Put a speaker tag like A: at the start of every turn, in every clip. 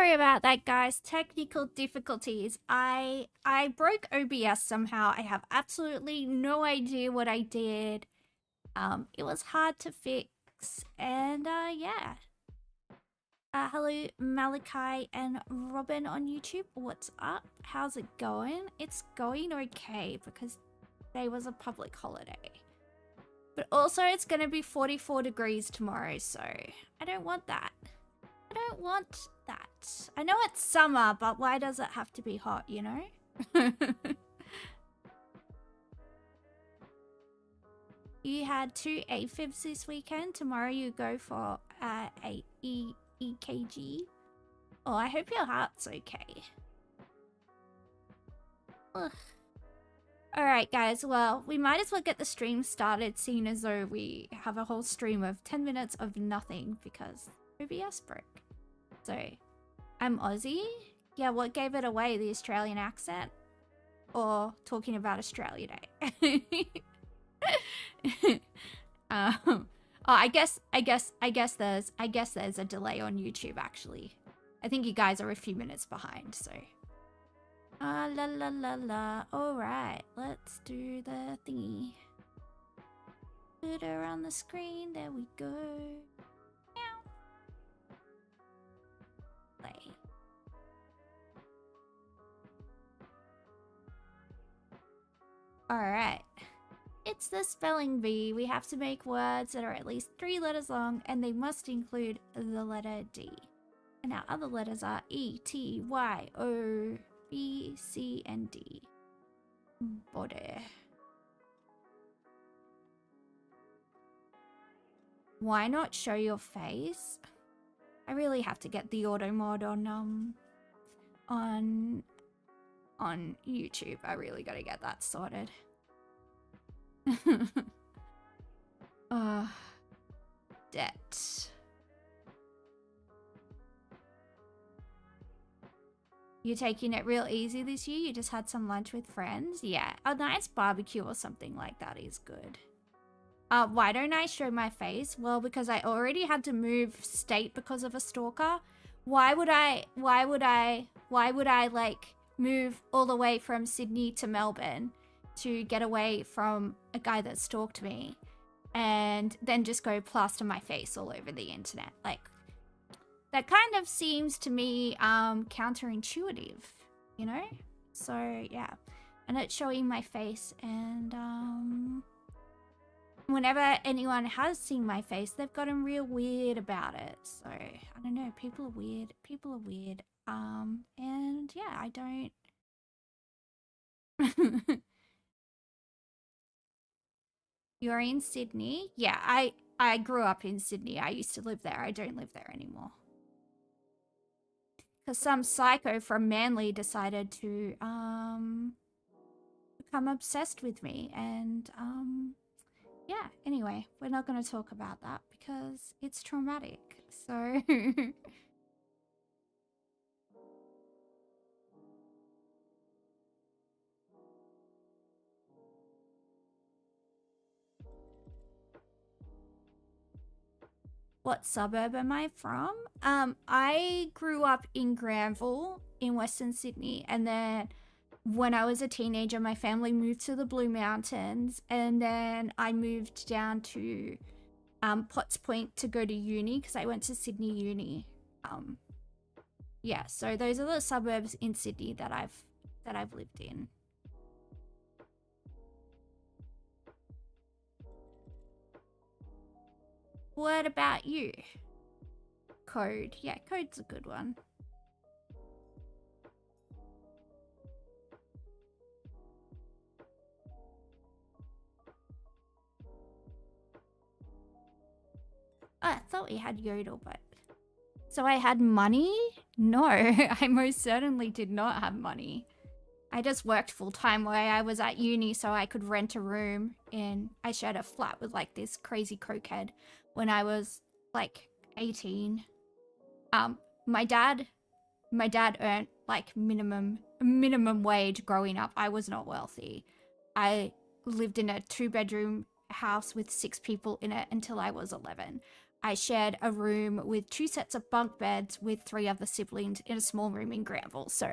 A: Sorry about that, guys. Technical difficulties. I broke OBS somehow. I have absolutely no idea what I did. It was hard to fix, and yeah. Hello, Malachi and Robin on YouTube. What's up? How's it going? It's going okay because today was a public holiday. But also, it's gonna be 44 degrees tomorrow, so I don't want that. I don't want that. I know it's summer, but why does it have to be hot, you know? You had 2 AFibs this weekend. Tomorrow you go for a EKG. Oh, I hope your heart's okay. Ugh. Alright, guys. Well, we might as well get the stream started, seeing as though we have a whole stream of 10 minutes of nothing because OBS broke. So, I'm Aussie. Yeah, what gave it away? The Australian accent? Or talking about Australia Day? Oh, I guess there's a delay on YouTube actually. I think you guys are a few minutes behind, so. La la la la. Alright, let's do the thingy. Put her on the screen, there we go. Play. Alright. It's the spelling bee. We have to make words that are at least 3 letters long and they must include the letter D. And our other letters are E, T, Y, O, B, C, and D. Body. Why not show your face? I really have to get the auto mod on YouTube. I really gotta get that sorted. Debt. You taking it real easy this year? You just had some lunch with friends? Yeah, a nice barbecue or something like that is good. Why don't I show my face? Well, because I already had to move state because of a stalker. Why would I like move all the way from Sydney to Melbourne to get away from a guy that stalked me and then just go plaster my face all over the internet? Like, that kind of seems to me counterintuitive, you know? So yeah, and it's showing my face, and whenever anyone has seen my face, they've gotten real weird about it. So I don't know, people are weird. And yeah, I don't. You're in Sydney? Yeah, I grew up in Sydney. I used to live there. I don't live there anymore. Because some psycho from Manly decided to become obsessed with me, and yeah, anyway, we're not going to talk about that because it's traumatic. So what suburb am I from? I grew up in Granville in Western Sydney, and then when I was a teenager, my family moved to the Blue Mountains, and then I moved down to Potts Point to go to uni because I went to Sydney Uni. Yeah, so those are the suburbs in Sydney that I've lived in. What about you? Code. Yeah, code's a good one. Oh, I thought we had Yodel, but... So I had money? No, I most certainly did not have money. I just worked full-time while I was at uni so I could rent a room, and I shared a flat with like this crazy cokehead when I was like 18. My dad earned like minimum wage growing up. I was not wealthy. I lived in a 2-bedroom house with 6 people in it until I was 11. I shared a room with 2 sets of bunk beds with 3 other siblings in a small room in Granville. So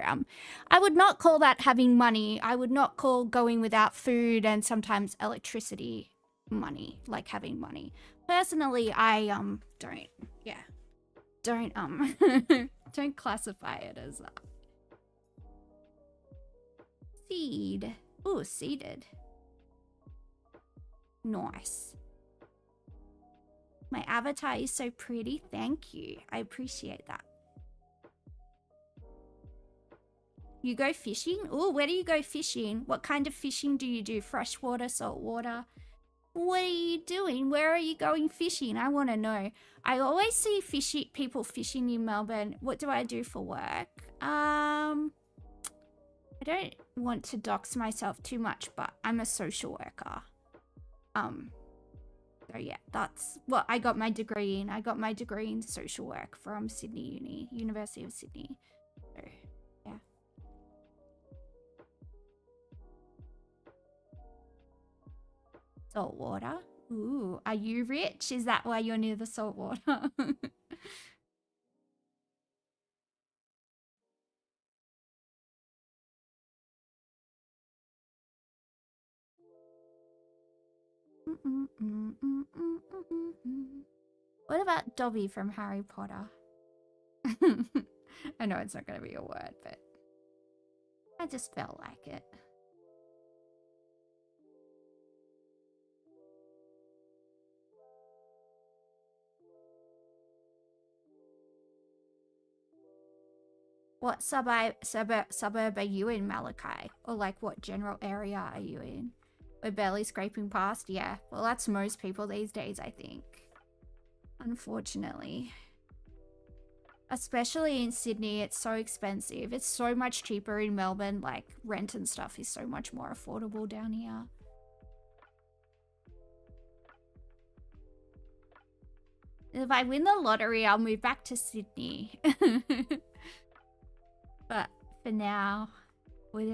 A: I would not call that having money. I would not call going without food and sometimes electricity money, like having money. Personally, I don't don't classify it as that. Seed. Ooh, seeded. Nice. My avatar is so pretty. Thank you. I appreciate that. You go fishing? Ooh, where do you go fishing? What kind of fishing do you do? Freshwater, saltwater? What are you doing? Where are you going fishing? I want to know. I always see people fishing in Melbourne. What do I do for work? I don't want to dox myself too much, but I'm a social worker. So yeah, that's what I got my degree in. I got my degree in social work from Sydney University of Sydney. So yeah. Salt water. Ooh, are you rich? Is that why you're near the salt water? What about Dobby from Harry Potter? I know it's not going to be a word, but I just felt like it. What suburb are you in, Malachi? Or like what general area are you in? We're barely scraping past? Yeah, well that's most people these days, I think. Unfortunately. Especially in Sydney, it's so expensive. It's so much cheaper in Melbourne, like rent and stuff is so much more affordable down here. If I win the lottery, I'll move back to Sydney. But for now, we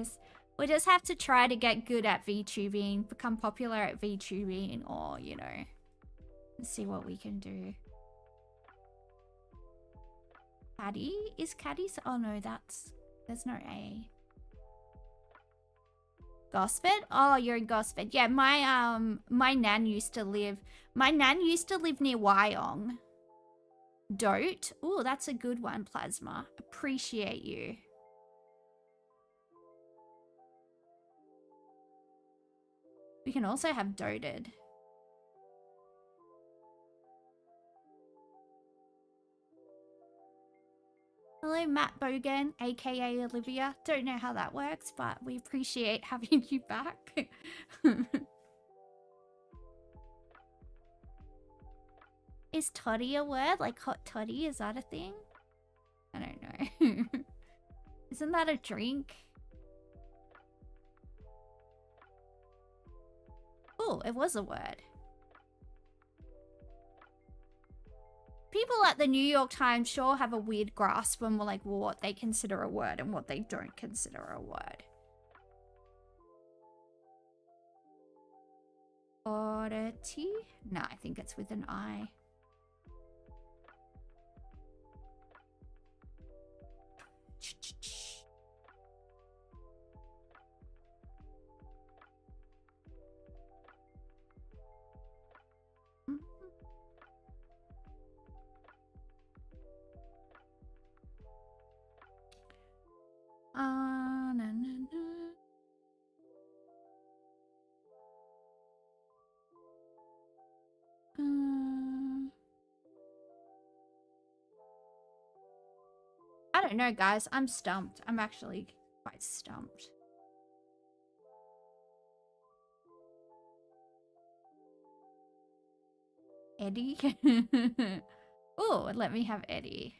A: just have to try to get good at VTubing, become popular at VTubing, or, you know, see what we can do. Caddy? Is Caddy? Oh no, there's no A. Gosford? Oh, you're in Gosford. Yeah, my nan used to live near Wyong. Dote? Oh, that's a good one, Plasma. Appreciate you. We can also have doted. Hello, Matt Bogan, aka Olivia. Don't know how that works, but we appreciate having you back. Is toddy a word? Like hot toddy? Is that a thing? I don't know. Isn't that a drink? Oh, it was a word. People at the New York Times sure have a weird grasp on like what they consider a word and what they don't consider a word. Oddity? No, I think it's with an I. Na, na, na. I don't know, guys. I'm stumped. I'm actually quite stumped. Eddie? Oh, let me have Eddie.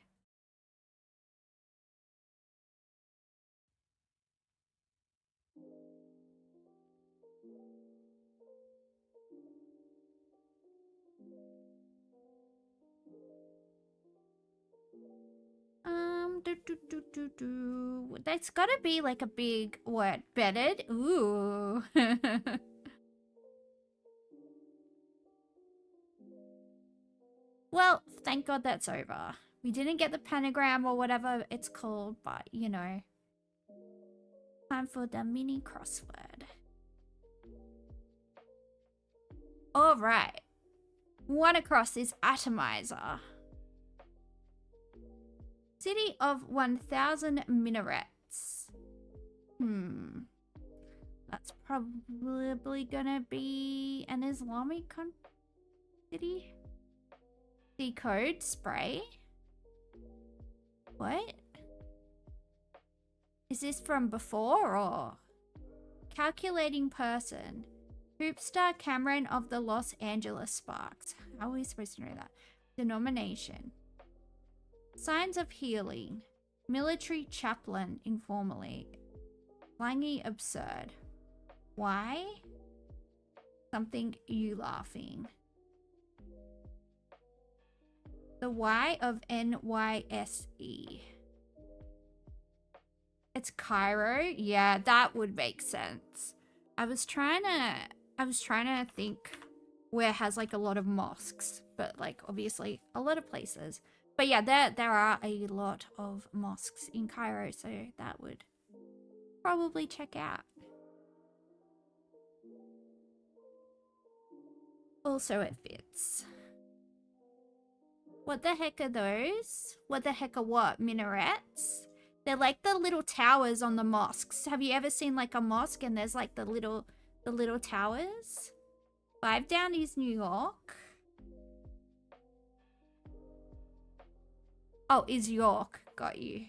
A: That's gotta be like a big word. Bedded? Ooh. Well, thank God that's over. We didn't get the pentagram or whatever it's called, but you know. Time for the mini crossword. Alright. One across is atomizer. City of 1,000 minarets. That's probably gonna be an Islamic city. Decode spray. What? Is this from before or? Calculating person. Hoopstar Cameron of the Los Angeles Sparks. How are we supposed to know that? Denomination. Signs of healing. Military chaplain informally. Slangy absurd. Why? Something you laughing. The Y of NYSE. It's Cairo. Yeah, that would make sense. I was trying to think where it has like a lot of mosques, but like obviously a lot of places. But yeah, there are a lot of mosques in Cairo, so that would probably check out. Also, it fits. What the heck are those? What the heck are what? Minarets? They're like the little towers on the mosques. Have you ever seen like a mosque and there's like the little towers? 5 down is New York. Oh, is York. Got you.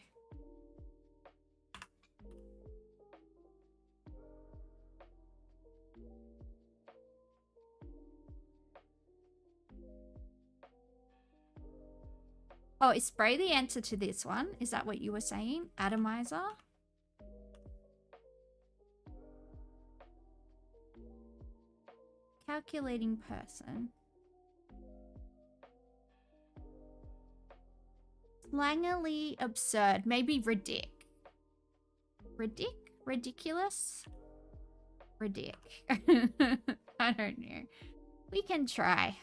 A: Oh, is spray the answer to this one? Is that what you were saying? Atomizer? Calculating person. Slangily absurd. Maybe ridic. Ridic? Ridiculous? Ridic. I don't know. We can try.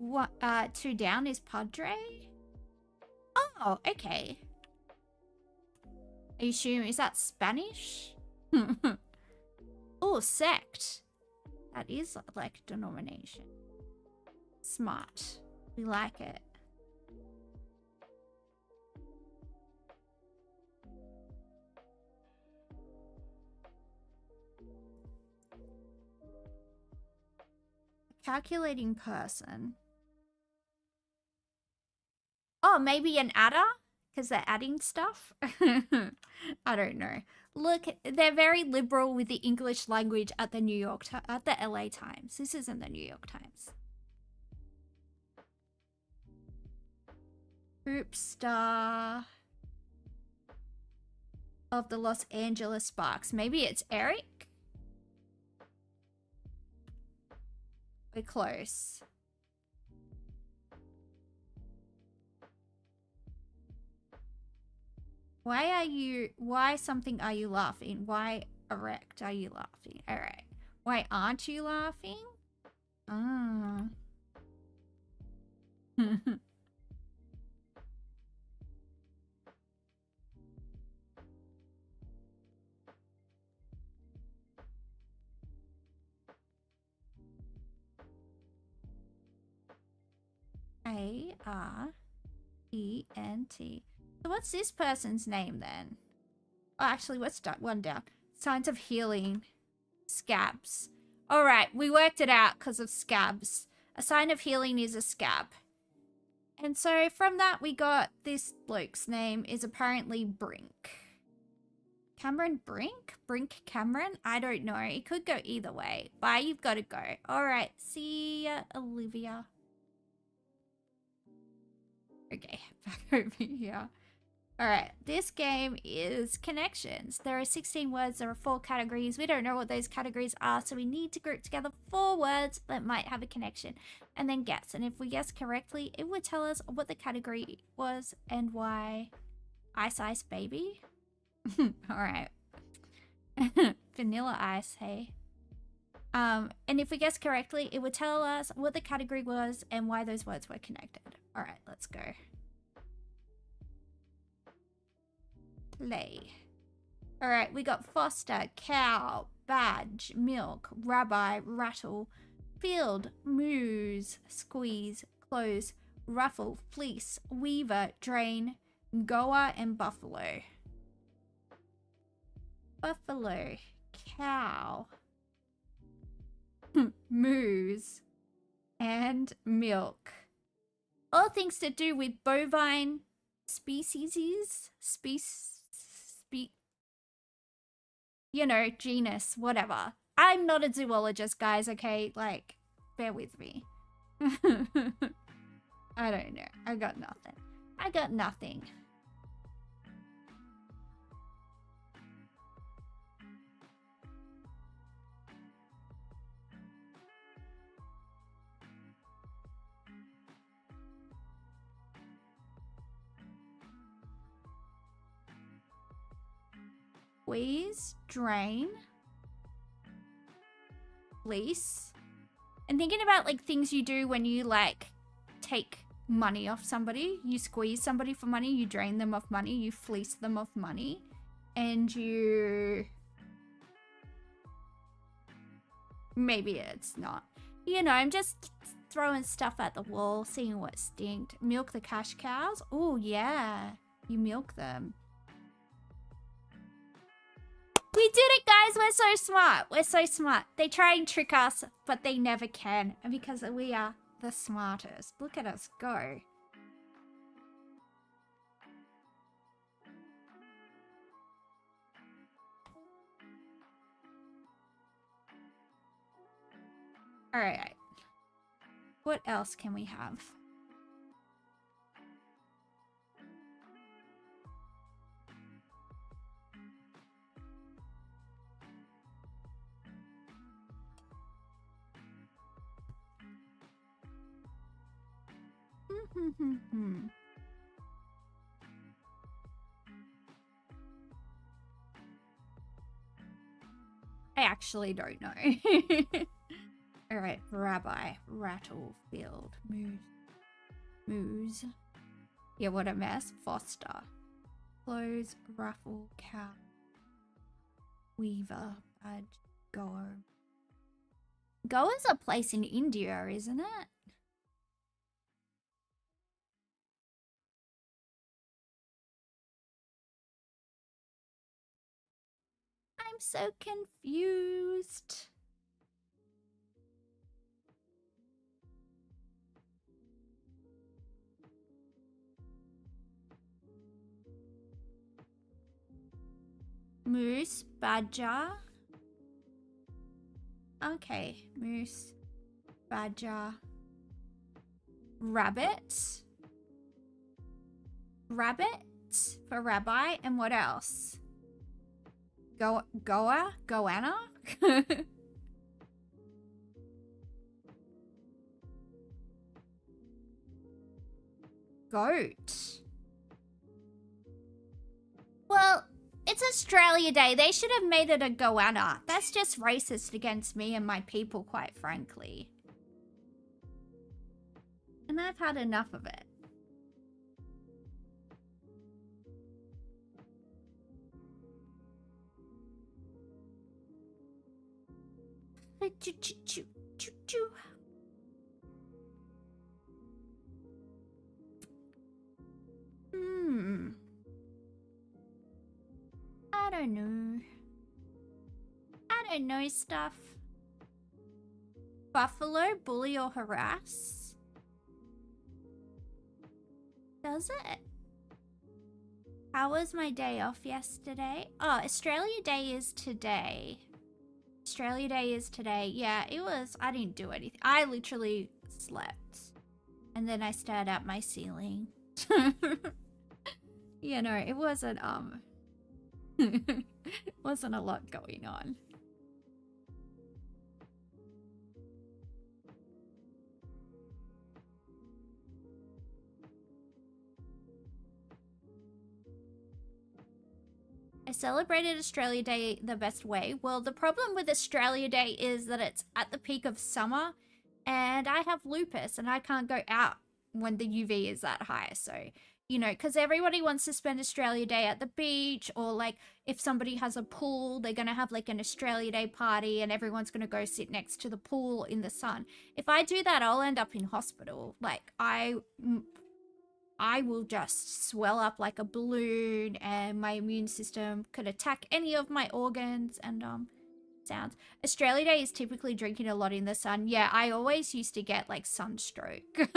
A: What? 2 down is Padre? Oh, okay. I assume, is that Spanish? Oh, sect. That is like denomination. Smart. We like it. Calculating person. Oh, maybe an adder? Because they're adding stuff? I don't know. Look, they're very liberal with the English language at the LA Times. This isn't the New York Times. Group star of the Los Angeles Sparks. Maybe it's Eric? We're close. Why something are you laughing? Why erect are you laughing? Alright. Why aren't you laughing? Ah. A-R-E-N-T. So what's this person's name then? Oh, actually, let's start one down. Signs of healing. Scabs. Alright, we worked it out because of scabs. A sign of healing is a scab. And so from that, we got this bloke's name is apparently Brink. Cameron Brink? Brink Cameron? I don't know. It could go either way. Bye, you've got to go. Alright, see ya, Olivia. Okay, back over here. Alright, this game is connections. There are 16 words, there are 4 categories. We don't know what those categories are, so we need to group together 4 words that might have a connection and then guess. And if we guess correctly, it would tell us what the category was and why. Ice Ice Baby? Alright. Vanilla ice, hey? And if we guess correctly, it would tell us what the category was and why those words were connected. Alright, let's go. Play. Alright, we got foster, cow, badge, milk, rabbi, rattle, field, moose, squeeze, close, ruffle, fleece, weaver, drain, goa, and buffalo. Buffalo, cow, moose, and milk. All things to do with bovine species, you know, genus, whatever. I'm not a zoologist, guys, okay? Like, bear with me. I don't know. I got nothing. I got nothing. Squeeze, drain, fleece. And thinking about like things you do when you like take money off somebody. You squeeze somebody for money, you drain them of money, you fleece them of money, and you... Maybe it's not. You know, I'm just throwing stuff at the wall, seeing what stinks. Milk the cash cows? Oh, yeah. You milk them. We did it, guys! We're so smart! We're so smart. They try and trick us, but they never can. And because we are the smartest. Look at us go. Alright. What else can we have? I actually don't know. Alright, rabbi, rattle, field, moose. Yeah, what a mess. Foster. Close, ruffle, cow. Weaver, badge, goa. Goa's a place in India, isn't it? I'm so confused. Moose, badger. Okay, moose, badger, rabbit. Rabbit for rabbi, and what else? Goanna? Goat. Well, it's Australia Day. They should have made it a goanna. That's just racist against me and my people, quite frankly. And I've had enough of it. Choo-choo-choo-choo-choo. I don't know. I don't know stuff. Buffalo, bully or harass? Does it? How was my day off yesterday? Oh, Australia Day is today. Australia Day is today. Yeah, it was. I didn't do anything. I literally slept. And then I stared at my ceiling. You know, it wasn't, wasn't a lot going on. I celebrated Australia Day the best way. Well, the problem with Australia Day is that it's at the peak of summer and I have lupus and I can't go out when the UV is that high. So, you know, because everybody wants to spend Australia Day at the beach, or like if somebody has a pool, they're going to have like an Australia Day party and everyone's going to go sit next to the pool in the sun. If I do that, I'll end up in hospital. Like I will just swell up like a balloon and my immune system could attack any of my organs and sounds. Australia Day is typically drinking a lot in the sun. Yeah, I always used to get like sunstroke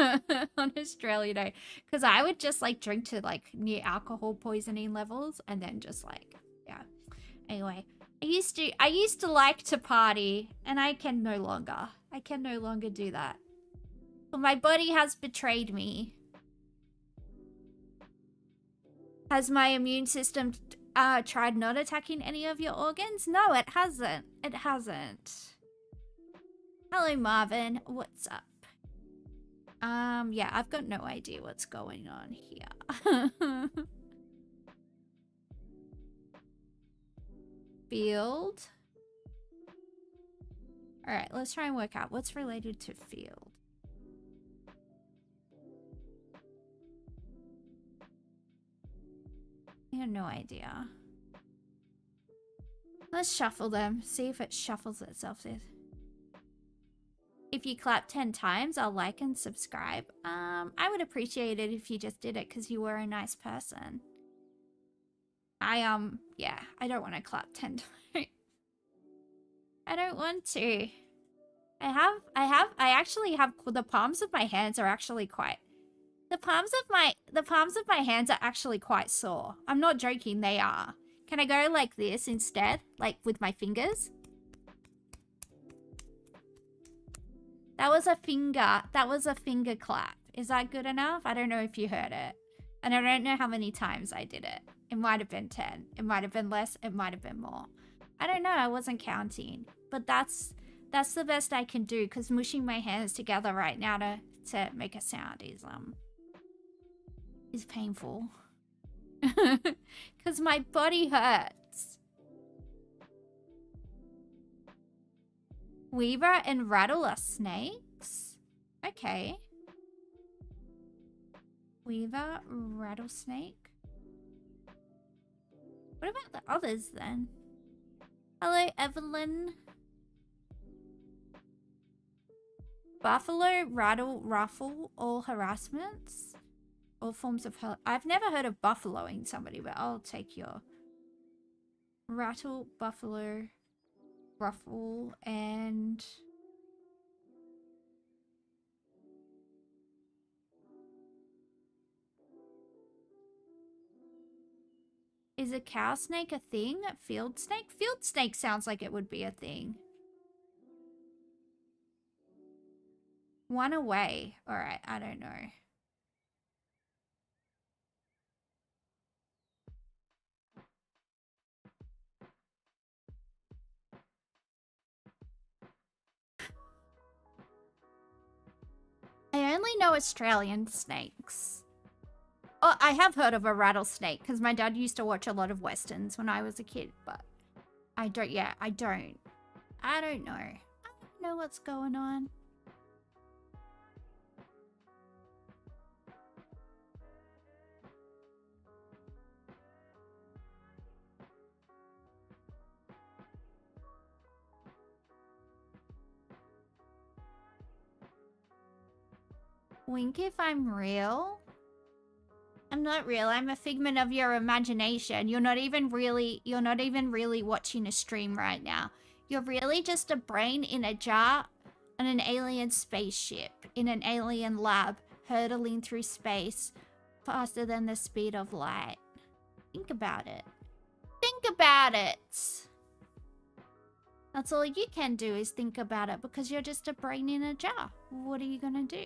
A: on Australia Day because I would just like drink to like near alcohol poisoning levels and then just like, yeah. Anyway, I used to like to party and I can no longer. I can no longer do that. But my body has betrayed me. Has my immune system tried not attacking any of your organs? No, it hasn't. It hasn't. Hello, Marvin. What's up? Yeah, I've got no idea what's going on here. Field. All right, let's try and work out what's related to field. I have no idea. Let's shuffle them. See if it shuffles itself. If you clap 10 times, I'll like and subscribe. I would appreciate it if you just did it because you were a nice person. Yeah, I don't want to clap 10 times. I don't want to. I actually have, the palms of my hands are actually quite... The palms of my hands are actually quite sore. I'm not joking, they are. Can I go like this instead? Like with my fingers? That was a finger clap. Is that good enough? I don't know if you heard it. And I don't know how many times I did it. It might have been 10. It might have been less. It might have been more. I don't know. I wasn't counting. But that's the best I can do because mushing my hands together right now to make a sound is painful. Because my body hurts. Weaver and rattle are snakes? Okay. Weaver, rattlesnake. What about the others then? Hello, Evelyn. Buffalo, rattle, ruffle, all harassments. All forms of hell. I've never heard of buffaloing somebody, but I'll take your rattle, buffalo, ruffle, and is a cow snake a thing? Field snake? Field snake sounds like it would be a thing. One away. Alright, I don't know. I only know Australian snakes. Oh, I have heard of a rattlesnake because my dad used to watch a lot of westerns when I was a kid, but I don't know. I don't know what's going on. Wink if I'm real? I'm not real. I'm a figment of your imagination. You're not even really watching a stream right now. You're really just a brain in a jar on an alien spaceship in an alien lab hurtling through space faster than the speed of light. Think about it. Think about it. That's all you can do is think about it because you're just a brain in a jar. What are you gonna do?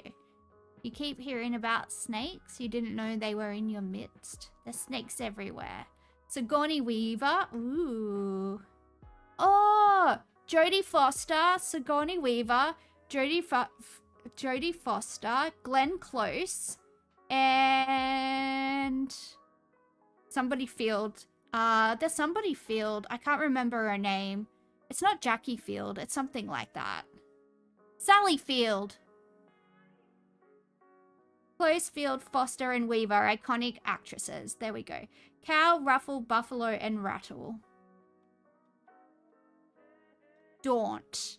A: You keep hearing about snakes. You didn't know they were in your midst. There's snakes everywhere. Sigourney Weaver. Ooh. Oh, Jodie Foster, Sigourney Weaver, Jodie Foster, Glenn Close, and somebody field There's somebody Field. I can't remember her name. It's not Jackie Field. It's something like that. Sally Field. Close Field, Foster, and Weaver. Iconic actresses. There we go. Cow, Ruffle, Buffalo, and Rattle. Daunt.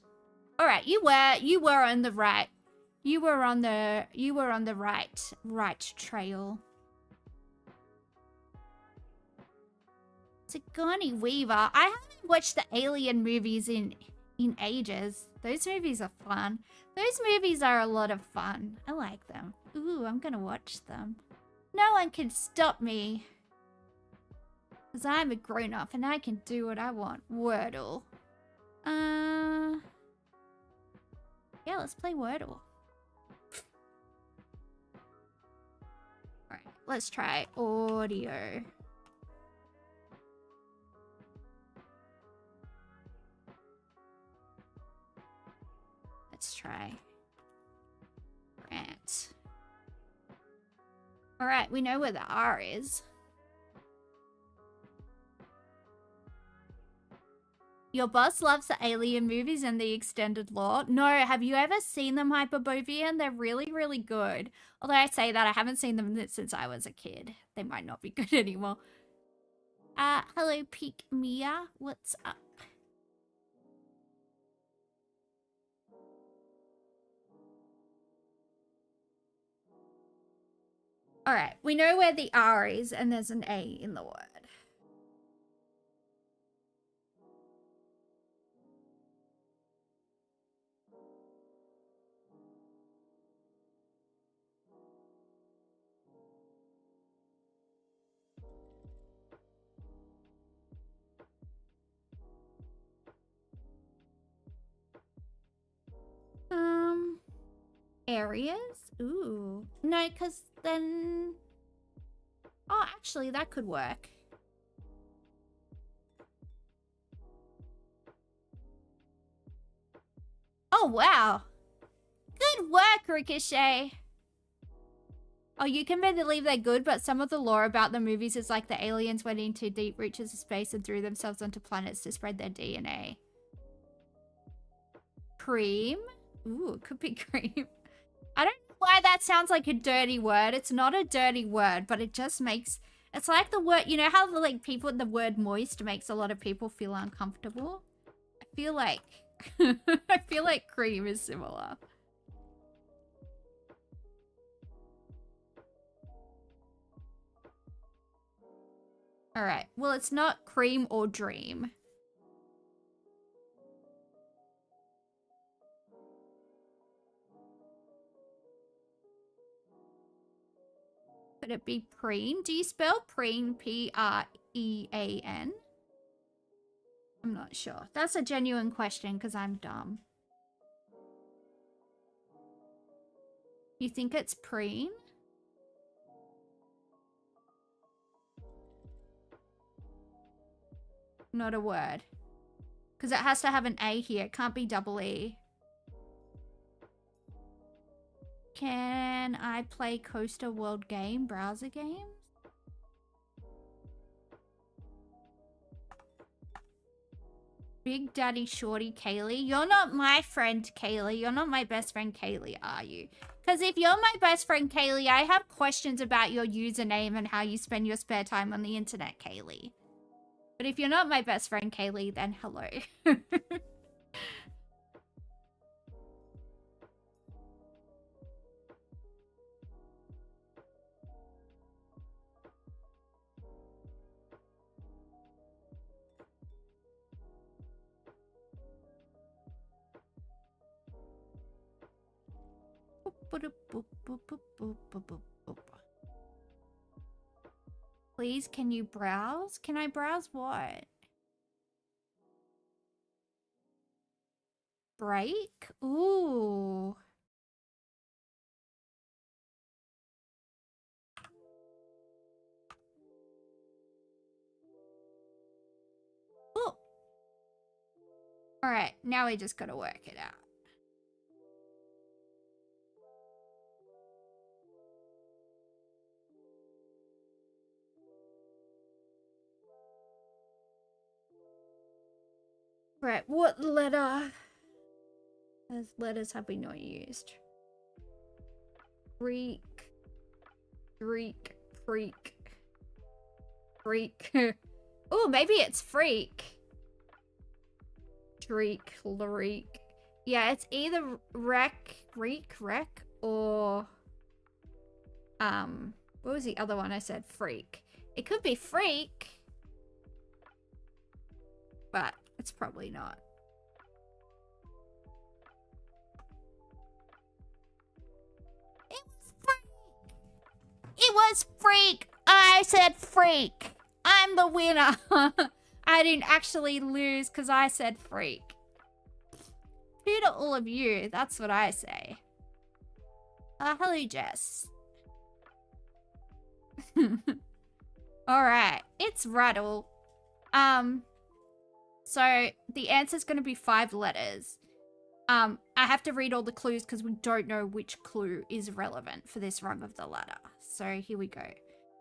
A: All right, you were on the right. You were on the right trail. Sigourney Weaver. I haven't watched the Alien movies in ages. Those movies are fun. Those movies are a lot of fun. I like them. Ooh, I'm gonna watch them. No one can stop me. Because I'm a grown-up and I can do what I want. Wordle. Yeah, let's play Wordle. Alright, let's try audio. Let's try rant. Alright, we know where the R is. Your boss loves the Alien movies and the extended lore. No, have you ever seen them, Hyperbovian? They're really, really good. Although I say that, I haven't seen them since I was a kid. They might not be good anymore. Hello, Peak Mia. What's up? Alright, we know where the R is, and there's an A in the word. Areas? Ooh. No, because then... Oh, actually, that could work. Oh, wow. Good work, Ricochet. Oh, you can believe they're good, but some of the lore about the movies is like the aliens went into deep reaches of space and threw themselves onto planets to spread their DNA. Cream? Ooh, it could be cream. I don't know why that sounds like a dirty word. It's not a dirty word, but it just makes... It's like the word... You know how like people... The word moist makes a lot of people feel uncomfortable? I feel like... I feel like cream is similar. Alright. Well, it's not cream or dream. Could it be preen? Do you spell preen P-R-E-A-N? I'm not sure. That's a genuine question because I'm dumb. You think it's preen? Not a word. Because it has to have an A here. It can't be double E. Can I play Coaster World Game browser games? Big Daddy Shorty Kaylee. You're not my friend, Kaylee. You're not my best friend, Kaylee, are you? Because if you're my best friend, Kaylee, I have questions about your username and how you spend your spare time on the internet, Kaylee. But if you're not my best friend, Kaylee, then hello. Please, can you browse? Can I browse what? Break? Ooh. Ooh. Alright, now we just gotta work it out. Right, what letter? As letters have we not used? Freak. Freak. Freak. Freak. Oh, maybe it's freak. Shriek. Lreek. Yeah, it's either wreck, or what was the other one I said? Freak. It could be freak, but it's probably not. It was freak. It was freak. I said freak. I'm the winner. I didn't actually lose because I said freak. To all of you, that's what I say. Hello, Jess. Alright, it's rattle. So the answer's gonna be 5 letters. I have to read all the clues because we don't know which clue is relevant for this rung of the ladder. So here we go.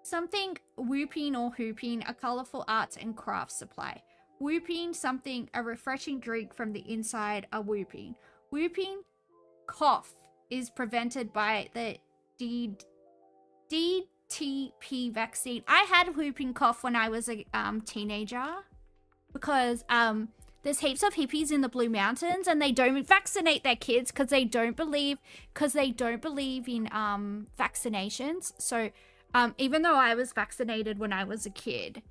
A: Something whooping or hooping, a colourful arts and crafts supply. Whooping, something, a refreshing drink from the inside, a whooping. Whooping, cough, is prevented by the DTP vaccine. I had whooping cough when I was a teenager because there's heaps of hippies in the Blue Mountains and they don't vaccinate their kids because they don't believe in vaccinations. So even though I was vaccinated when I was a kid,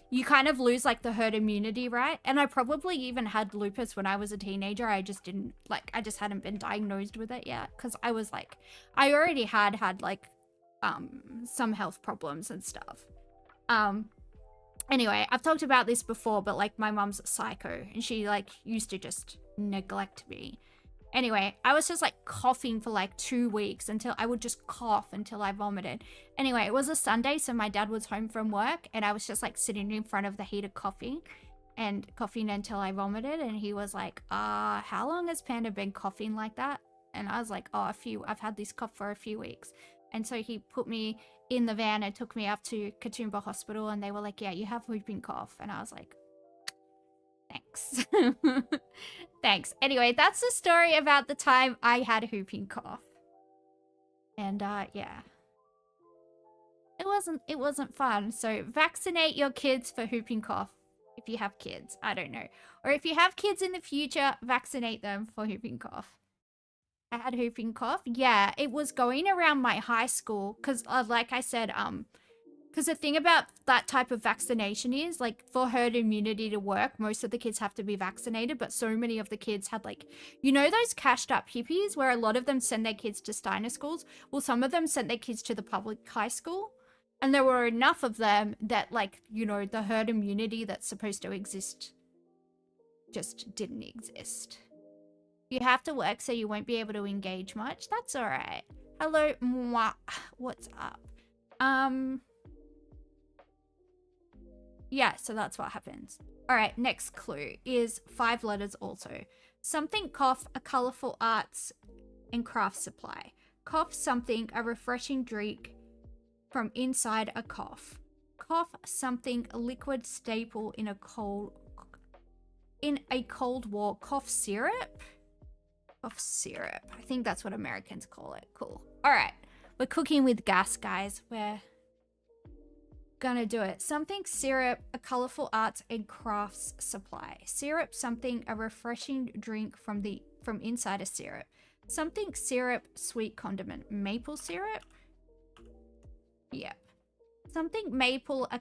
A: you kind of lose like the herd immunity, right? And I probably even had lupus when I was a teenager. I just didn't I just hadn't been diagnosed with it yet because I was like, I already had like some health problems and stuff. Anyway, I've talked about this before, but like my mom's a psycho and she like used to just neglect me. Anyway, I was just like coughing for like 2 weeks until I would just cough until I vomited. Anyway, it was a Sunday, so my dad was home from work and I was just like sitting in front of the heater coughing until I vomited. And he was like, how long has Panda been coughing like that? And I was like, oh, I've had this cough for a few weeks. And so he put me in the van and took me up to Katoomba Hospital and they were like, yeah, you have whooping cough. And I was like, thanks. Thanks. Anyway, that's the story about the time I had a whooping cough. And yeah. It wasn't fun. So vaccinate your kids for whooping cough if you have kids. I don't know. Or if you have kids in the future, vaccinate them for whooping cough. I had whooping cough. Yeah, it was going around my high school because like I said, because the thing about that type of vaccination is, like, for herd immunity to work, most of the kids have to be vaccinated, but so many of the kids had, like, you know those cashed up hippies where a lot of them send their kids to Steiner schools? Well, some of them sent their kids to the public high school, and there were enough of them that, like, you know, the herd immunity that's supposed to exist just didn't exist. You have to work so you won't be able to engage much. That's all right. Hello, mwah. What's up? Yeah, so that's what happens. All right, next clue is 5 letters also. Something, cough, a colourful arts and crafts supply. Cough, something, a refreshing drink from inside a cough. Cough, something, a liquid staple in a cold war. Cough syrup? Cough syrup. I think that's what Americans call it. Cool. All right, we're cooking with gas, guys. We're gonna do it. Something, syrup, a colourful arts and crafts supply. Syrup, something, a refreshing drink from inside a syrup. Something, syrup, sweet condiment. Maple syrup? Yep. Something, maple, a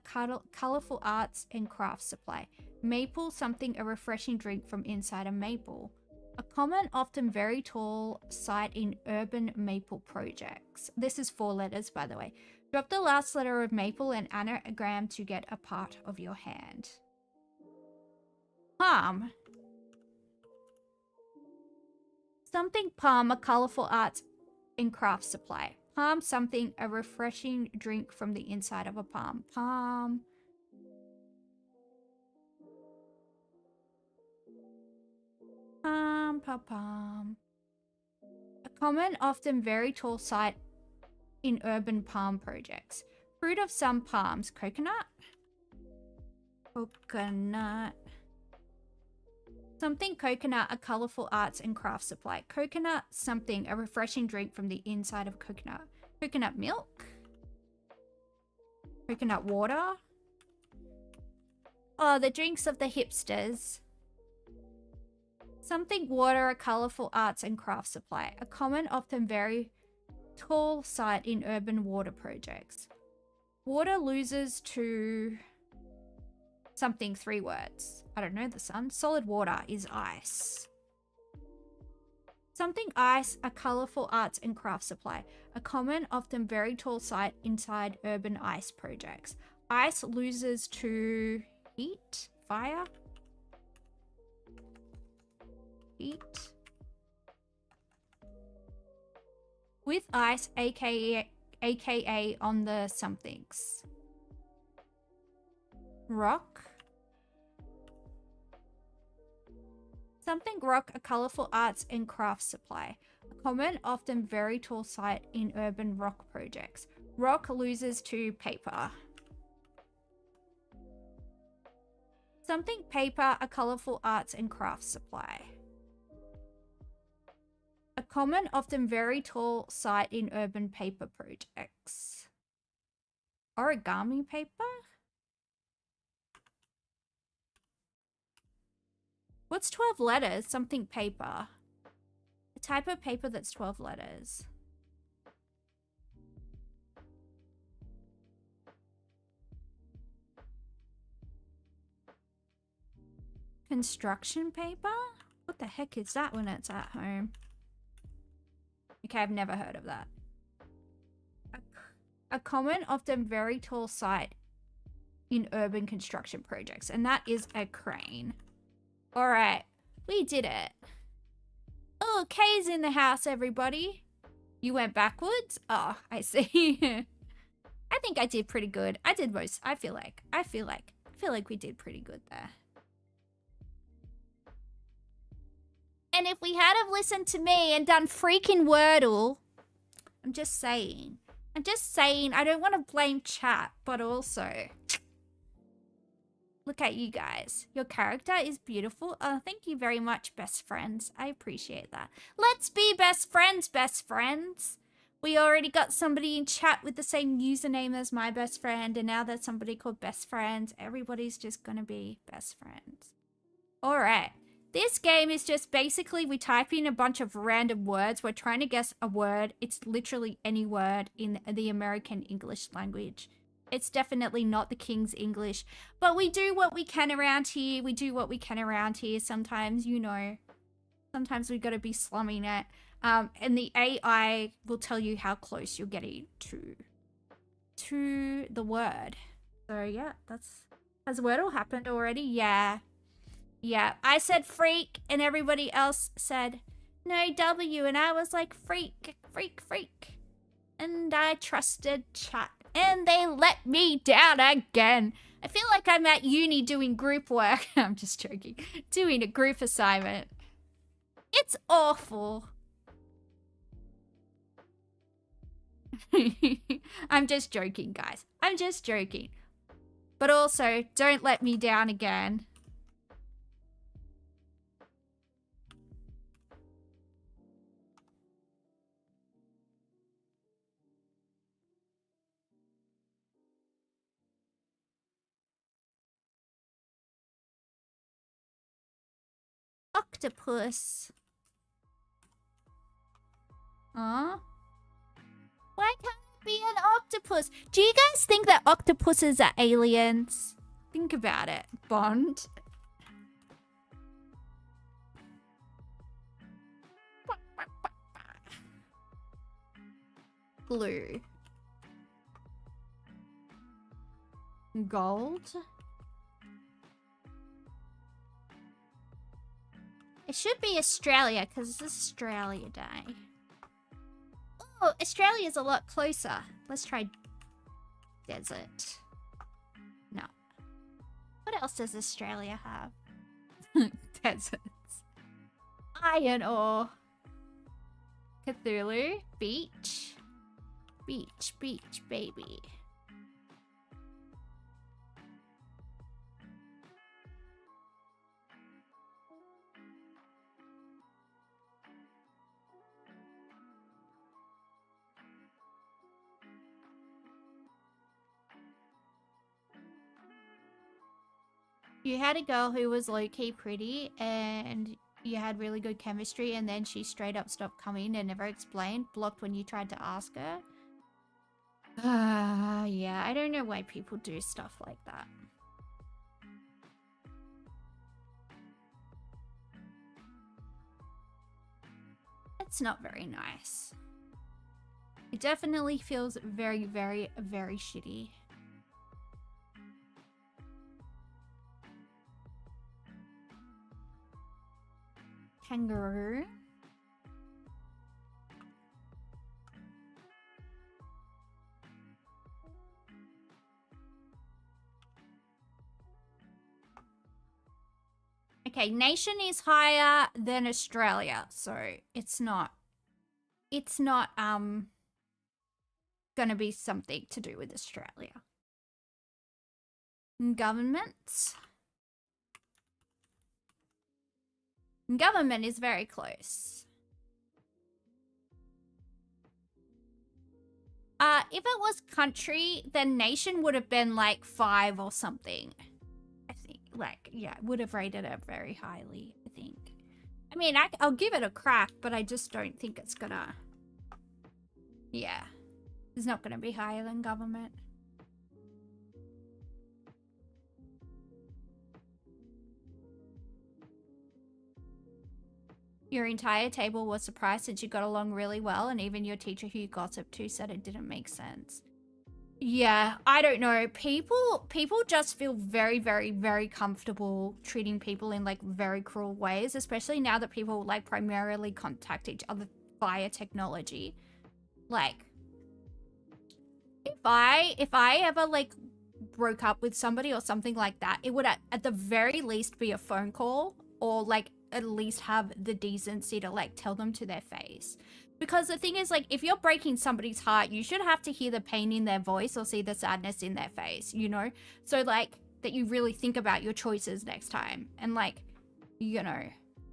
A: colourful arts and crafts supply. Maple, something, a refreshing drink from inside a maple. A common, often very tall site in urban maple projects. This is 4 letters, by the way. Drop the last letter of maple and anagram to get a part of your hand. Palm. Something, palm, a colourful arts and crafts supply. Palm, something, a refreshing drink from the inside of a palm. Palm. Palm, palm, palm. A common, often very tall site in urban palm projects. Fruit of some palms. Coconut? Coconut. Something coconut, a colorful arts and crafts supply. Coconut something, a refreshing drink from the inside of coconut. Coconut milk. Coconut water. Oh, the drinks of the hipsters. Something water, a colorful arts and crafts supply. A common, often very tall sight in urban water projects. Water loses to something, 3 words. I don't know the sun. Solid water is ice. Something ice, a colorful arts and crafts supply. A common, often very tall sight inside urban ice projects. Ice loses to heat, fire, heat. With ice, aka on the somethings. Rock. Something rock, a colorful arts and crafts supply. A common, often very tall sight in urban rock projects. Rock loses to paper. Something paper, a colorful arts and crafts supply. A common, often very tall sight in urban paper projects. Origami paper? What's 12 letters? Something paper. A type of paper that's 12 letters. Construction paper? What the heck is that when it's at home? Okay, I've never heard of that. A common, often very tall sight in urban construction projects. And that is a crane. Alright, we did it. Oh, Kay's in the house, everybody. You went backwards? Oh, I see. I think I did pretty good. I did most. I feel like we did pretty good there. And if we had have listened to me and done freaking Wordle, I'm just saying, I don't want to blame chat, but also, look at you guys. Your character is beautiful. Oh, thank you very much, best friends. I appreciate that. Let's be best friends, best friends. We already got somebody in chat with the same username as my best friend, and now there's somebody called best friends. Everybody's just gonna be best friends. All right. This game is just basically we type in a bunch of random words. We're trying to guess a word. It's literally any word in the American English language. It's definitely not the King's English. But we do what we can around here. Sometimes, you know, sometimes we got to be slumming it. And the AI will tell you how close you're getting to the word. So, yeah, has Wordle happened already? Yeah. Yeah, I said freak, and everybody else said no W, and I was like, freak. And I trusted chat, and they let me down again. I feel like I'm at uni doing group work. I'm just joking. Doing a group assignment. It's awful. I'm just joking, guys. I'm just joking. But also, don't let me down again. Octopus. Huh? Why can't it be an octopus? Do you guys think that octopuses are aliens? Think about it. Bond. Blue. Gold. It should be Australia, because it's Australia Day. Oh, Australia's a lot closer. Let's try desert. No. What else does Australia have? Deserts. Iron ore. Cthulhu. Beach. Beach, baby. You had a girl who was low-key pretty and you had really good chemistry, and then she straight up stopped coming and never explained, blocked when you tried to ask her. Yeah, I don't know why people do stuff like that. It's not very nice. It definitely feels very, very, very shitty. Kangaroo. Okay, nation is higher than Australia, so it's not gonna be something to do with Australia. Government. Government is very close. If it was country, then nation would have been like 5 or something. I think, like, yeah, would have rated it very highly, I think. I mean, I'll give it a crack, but I just don't think it's gonna... Yeah. It's not gonna be higher than government. Your entire table was surprised since you got along really well, and even your teacher who you gossiped to said it didn't make sense. Yeah, I don't know. People just feel very, very, very comfortable treating people in like very cruel ways, especially now that people like primarily contact each other via technology. Like, if I ever like broke up with somebody or something like that, it would at the very least be a phone call, or like at least have the decency to like tell them to their face. Because the thing is, like, if you're breaking somebody's heart, you should have to hear the pain in their voice or see the sadness in their face, you know? So, like, that you really think about your choices next time. And, like, you know,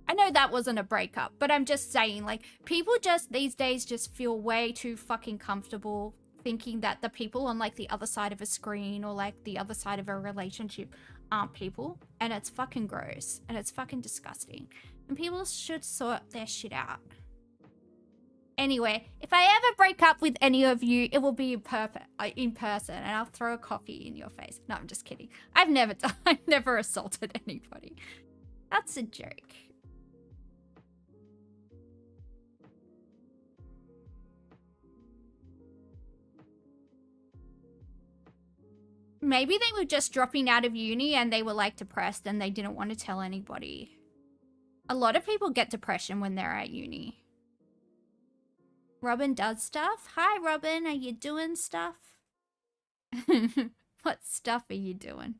A: I know that wasn't a breakup, but I'm just saying, like, people just these days just feel way too fucking comfortable thinking that the people on, like, the other side of a screen or, like, the other side of a relationship aren't people. And it's fucking gross. And it's fucking disgusting. And people should sort their shit out. Anyway, if I ever break up with any of you, it will be in person, and I'll throw a coffee in your face. No, I'm just kidding. I've never assaulted anybody. That's a joke. Maybe they were just dropping out of uni and they were like depressed and they didn't want to tell anybody. A lot of people get depression when they're at uni. Robin does stuff. Hi, Robin. Are you doing stuff? What stuff are you doing?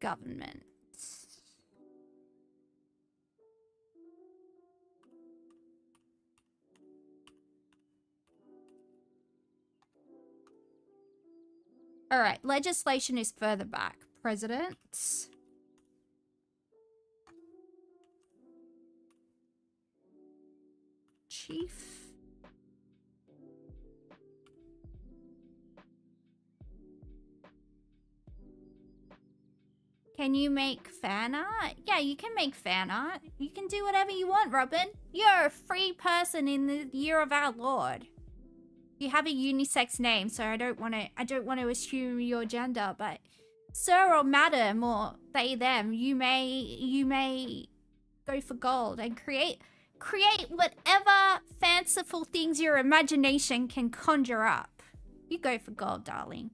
A: Government. All right. Legislation is further back. Presidents. Chief. Can you make fan art? Yeah, you can make fan art. You can do whatever you want, Robin. You're a free person in the year of our Lord. You have a unisex name, so I don't want to assume your gender, but sir or madam or they them, you may go for gold and create whatever fanciful things your imagination can conjure up. You go for gold, darling.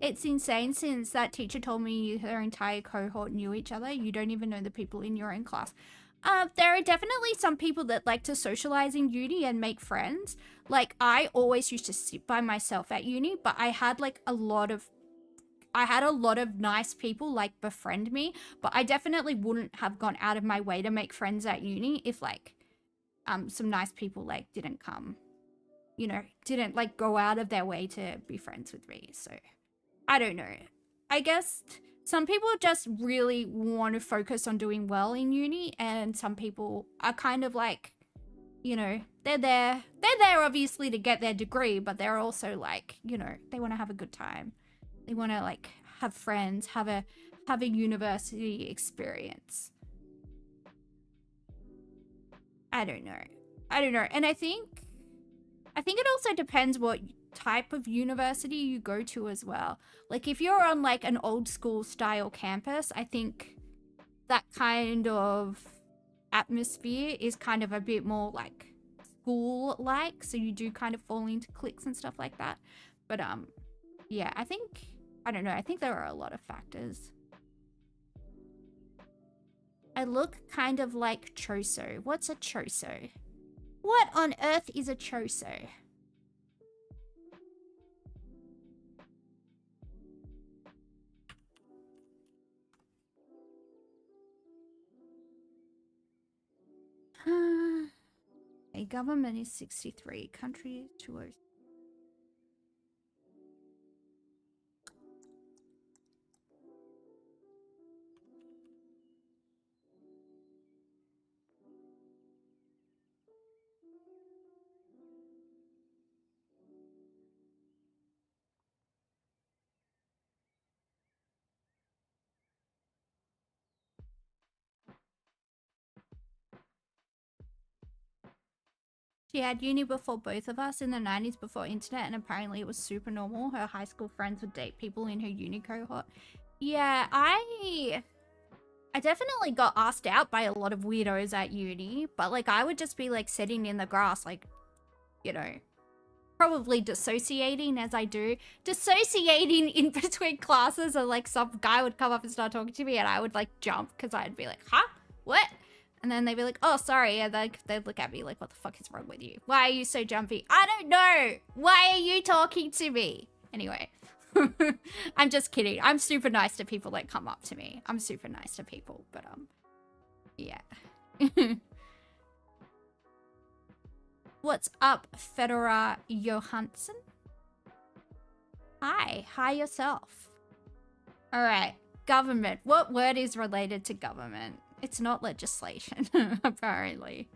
A: It's insane since that teacher told me her entire cohort knew each other. You don't even know the people in your own class. There are definitely some people that like to socialize in uni and make friends. Like, I always used to sit by myself at uni, but I had like a lot of nice people like befriend me, but I definitely wouldn't have gone out of my way to make friends at uni if like some nice people like didn't come, you know, didn't like go out of their way to be friends with me. So I don't know. I guess some people just really want to focus on doing well in uni, and some people are kind of like, you know, they're there obviously to get their degree, but they're also like, you know, they want to have a good time. They want to like have friends, have a university experience. I don't know. And I think it also depends what type of university you go to as well. Like if you're on like an old school style campus, I think that kind of atmosphere is kind of a bit more like school like, so you do kind of fall into cliques and stuff like that. But yeah, I don't know, I think there are a lot of factors. I look kind of like Choso. What's a Choso? What on earth is a Choso? A government is 63, country 206. She had uni before both of us in the 90s, before internet, and apparently it was super normal. Her high school friends would date people in her uni cohort. Yeah, I definitely got asked out by a lot of weirdos at uni, but like I would just be like sitting in the grass, like, you know, probably dissociating as I do. Dissociating in between classes, and like some guy would come up and start talking to me and I would like jump because I'd be like, huh? What? And then they'd be like, oh, sorry. And they'd look at me like, what the fuck is wrong with you? Why are you so jumpy? I don't know. Why are you talking to me? Anyway, I'm just kidding. I'm super nice to people that come up to me. I'm super nice to people, but yeah. What's up, Fedora Johansson? Hi yourself. All right, government. What word is related to government? It's not legislation, apparently.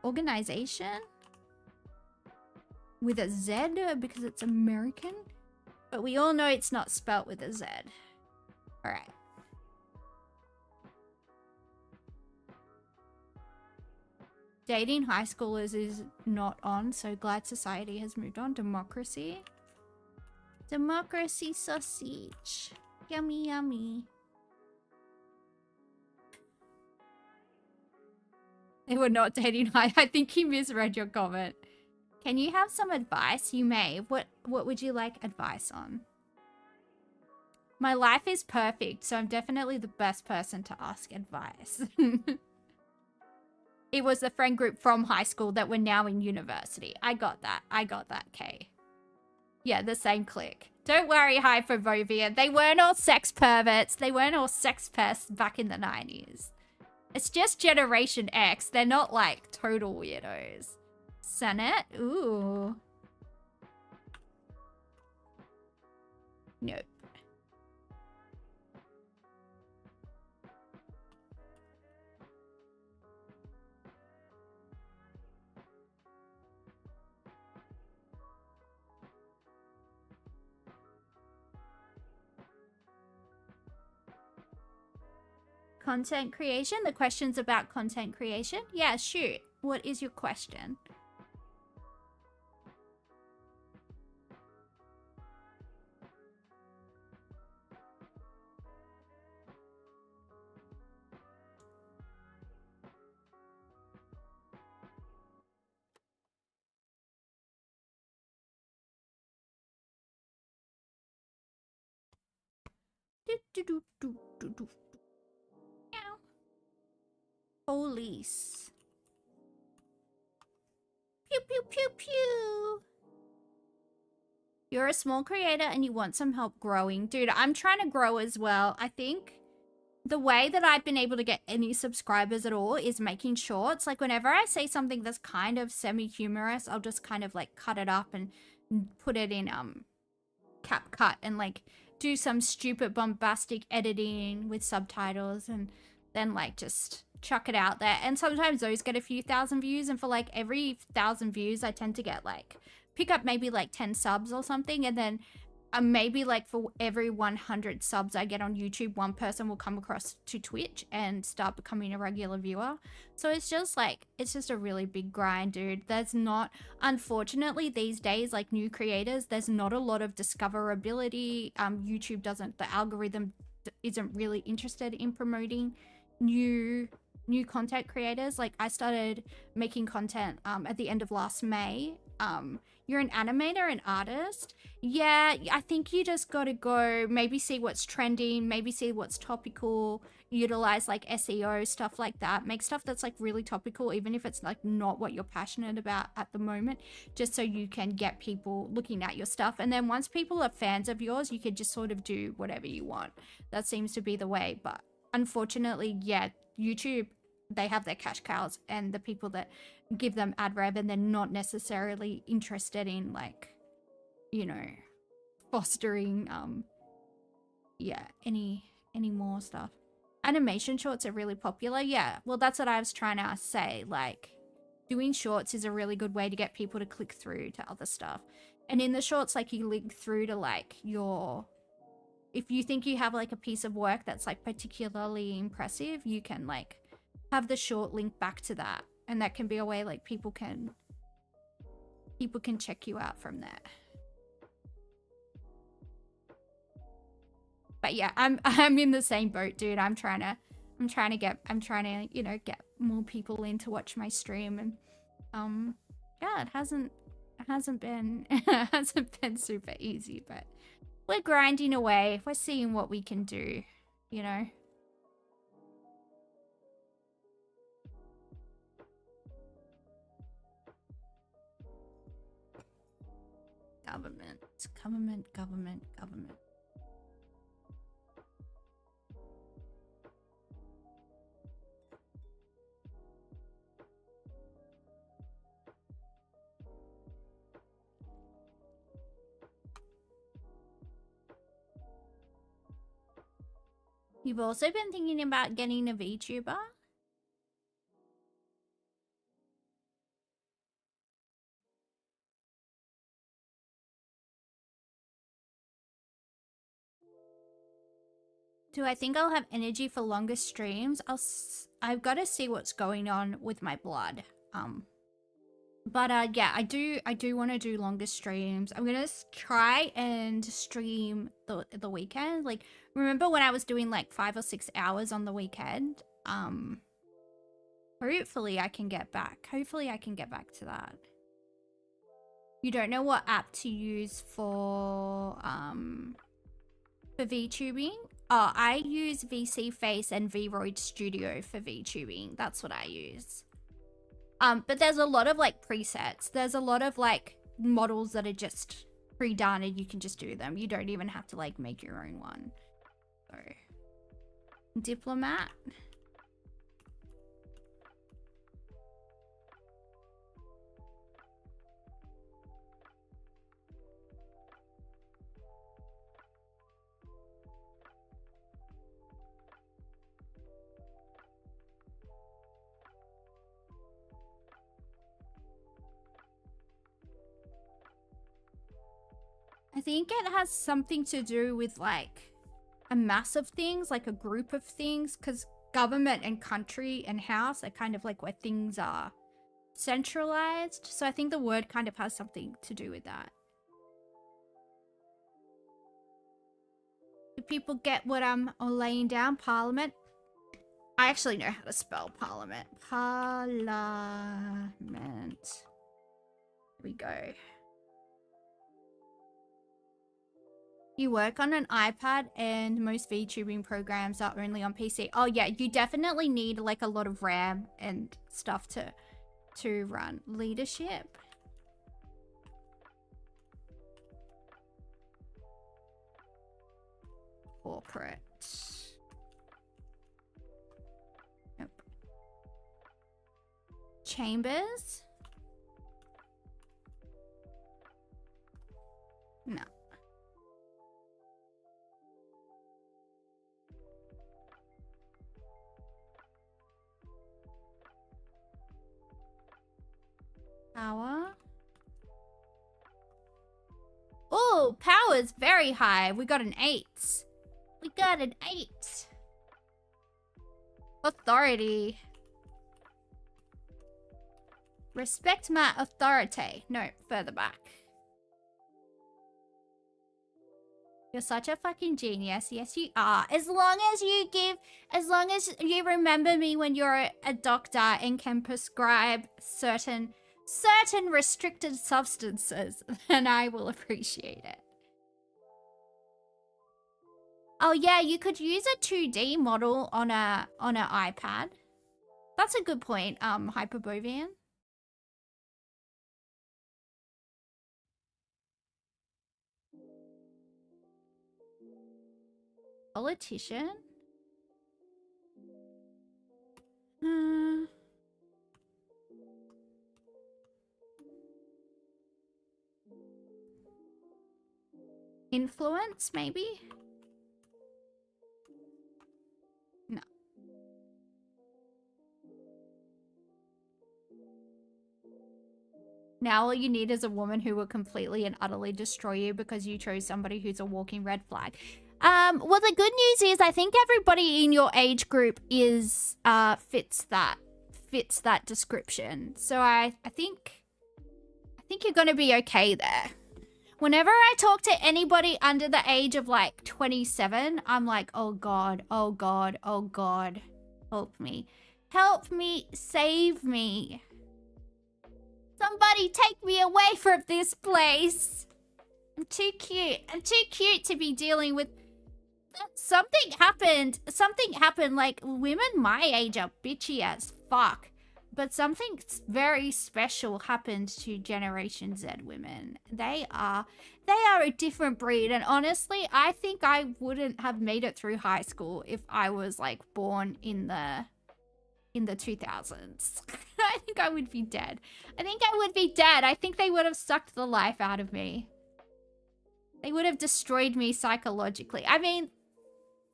A: Organization? With a Z because it's American? But we all know it's not spelt with a Z. All right. Dating high schoolers is not on, so glad society has moved on. Democracy. Democracy sausage. Yummy, yummy. They were not dating high. I think he misread your comment. Can you have some advice? You may. What would you like advice on? My life is perfect, so I'm definitely the best person to ask advice. It was the friend group from high school that were now in university. I got that, Kay. Yeah, the same clique. Don't worry, Hyperbovia. They weren't all sex perverts. They weren't all sex pests back in the 90s. It's just Generation X. They're not like total weirdos. Senate? Ooh. Nope. Content creation? The question's about content creation? Yeah, shoot. What is your question? Police. Pew, pew, pew, pew. You're a small creator and you want some help growing. Dude, I'm trying to grow as well. I think the way that I've been able to get any subscribers at all is making shorts. Like whenever I say something that's kind of semi-humorous, I'll just kind of like cut it up and put it in CapCut and like do some stupid bombastic editing with subtitles and then like just chuck it out there. And sometimes those get a few thousand views, and for like every 1,000 views I tend to get like pick up maybe like 10 subs or something, and then maybe like for every 100 subs I get on YouTube, one person will come across to Twitch and start becoming a regular viewer. So it's just like, it's just a really big grind, dude. There's not, unfortunately these days, like new creators, there's not a lot of discoverability. YouTube doesn't, the algorithm isn't really interested in promoting new content creators. Like I started making content at the end of last May. You're an animator and artist. Yeah, I think you just gotta go maybe see what's trending, maybe see what's topical, utilize like SEO, stuff like that. Make stuff that's like really topical, even if it's like not what you're passionate about at the moment, just so you can get people looking at your stuff. And then once people are fans of yours, you can just sort of do whatever you want. That seems to be the way. But unfortunately, yeah, YouTube, they have their cash cows and the people that give them ad rev, and they're not necessarily interested in like, you know, fostering yeah, any more stuff. Animation shorts are really popular. Yeah, well, that's what I was trying to say. Like, doing shorts is a really good way to get people to click through to other stuff. And in the shorts, like, you link through to like your, if you think you have like a piece of work that's like particularly impressive, you can like have the short link back to that, and that can be a way like people can check you out from there. But yeah, I'm in the same boat, dude. I'm trying to you know, get more people in to watch my stream, and yeah, it hasn't been it hasn't been super easy, but we're grinding away. We're seeing what we can do, you know. Government. You've also been thinking about getting a VTuber? Do I think I'll have energy for longer streams? I've got to see what's going on with my blood. But yeah, I do want to do longer streams. I'm gonna try and stream the weekend. Like, remember when I was doing like 5 or 6 hours on the weekend? Hopefully I can get back. Hopefully I can get back to that. You don't know what app to use for VTubing? Oh, I use VC Face and VRoid Studio for VTubing. That's what I use. But there's a lot of like presets. There's a lot of like models that are just pre-done and you can just do them. You don't even have to like make your own one. So, Diplomat. I think it has something to do with like a mass of things, like a group of things, because government and country and house are kind of like where things are centralized. So I think the word kind of has something to do with that. Do people get what I'm laying down? Parliament. I actually know how to spell parliament. Parliament. Here we go. You work on an iPad and most VTubing programs are only on PC. Oh yeah, you definitely need like a lot of RAM and stuff to run. Leadership. Corporate. Nope. Chambers. No. Power. Oh, power's very high. We got an 8. We got an 8. Authority. Respect my authority. No, further back. You're such a fucking genius. Yes, you are. As long as you remember me when you're a doctor and can prescribe certain restricted substances, then I will appreciate it. Oh yeah, you could use a 2D model on an iPad. That's a good point, Hyperbovian. Politician? Influence, maybe? No. Now all you need is a woman who will completely and utterly destroy you because you chose somebody who's a walking red flag. Well, the good news is I think everybody in your age group is fits that description. So I think you're gonna be okay there. Whenever I talk to anybody under the age of like 27, I'm like, oh God, oh God, oh God, help me. Help me, save me. Somebody take me away from this place. I'm too cute. I'm too cute to be dealing with... Something happened. Like, women my age are bitchy as fuck. But something very special happened to Generation Z women. They are a different breed. And honestly, I think I wouldn't have made it through high school if I was, like, born in the 2000s. I think I would be dead. I think they would have sucked the life out of me. They would have destroyed me psychologically. I mean,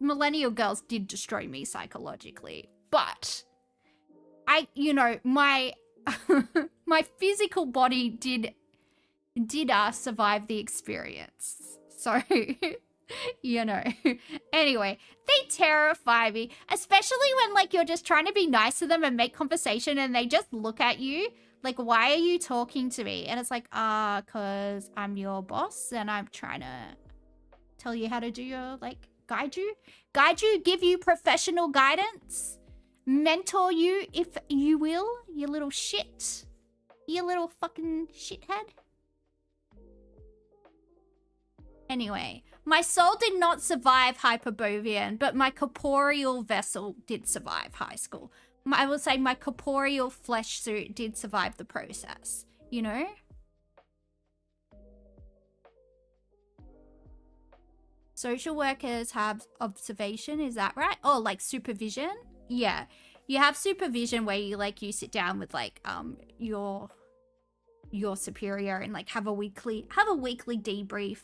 A: millennial girls did destroy me psychologically, but my my physical body did survive the experience. So, anyway, they terrify me, especially when like you're just trying to be nice to them and make conversation and they just look at you like, why are you talking to me? And it's like, cause I'm your boss and I'm trying to tell you how to do your, like, guide you, give you professional guidance, mentor you, if you will, you little shit, you little fucking shithead. Anyway, my soul did not survive Hyperbovian, but my corporeal vessel did survive high school. I will say my corporeal flesh suit did survive the process, you know? Social workers have observation, is that right? Oh, like supervision? Yeah. You have supervision where you sit down with like your superior and like have a weekly debrief.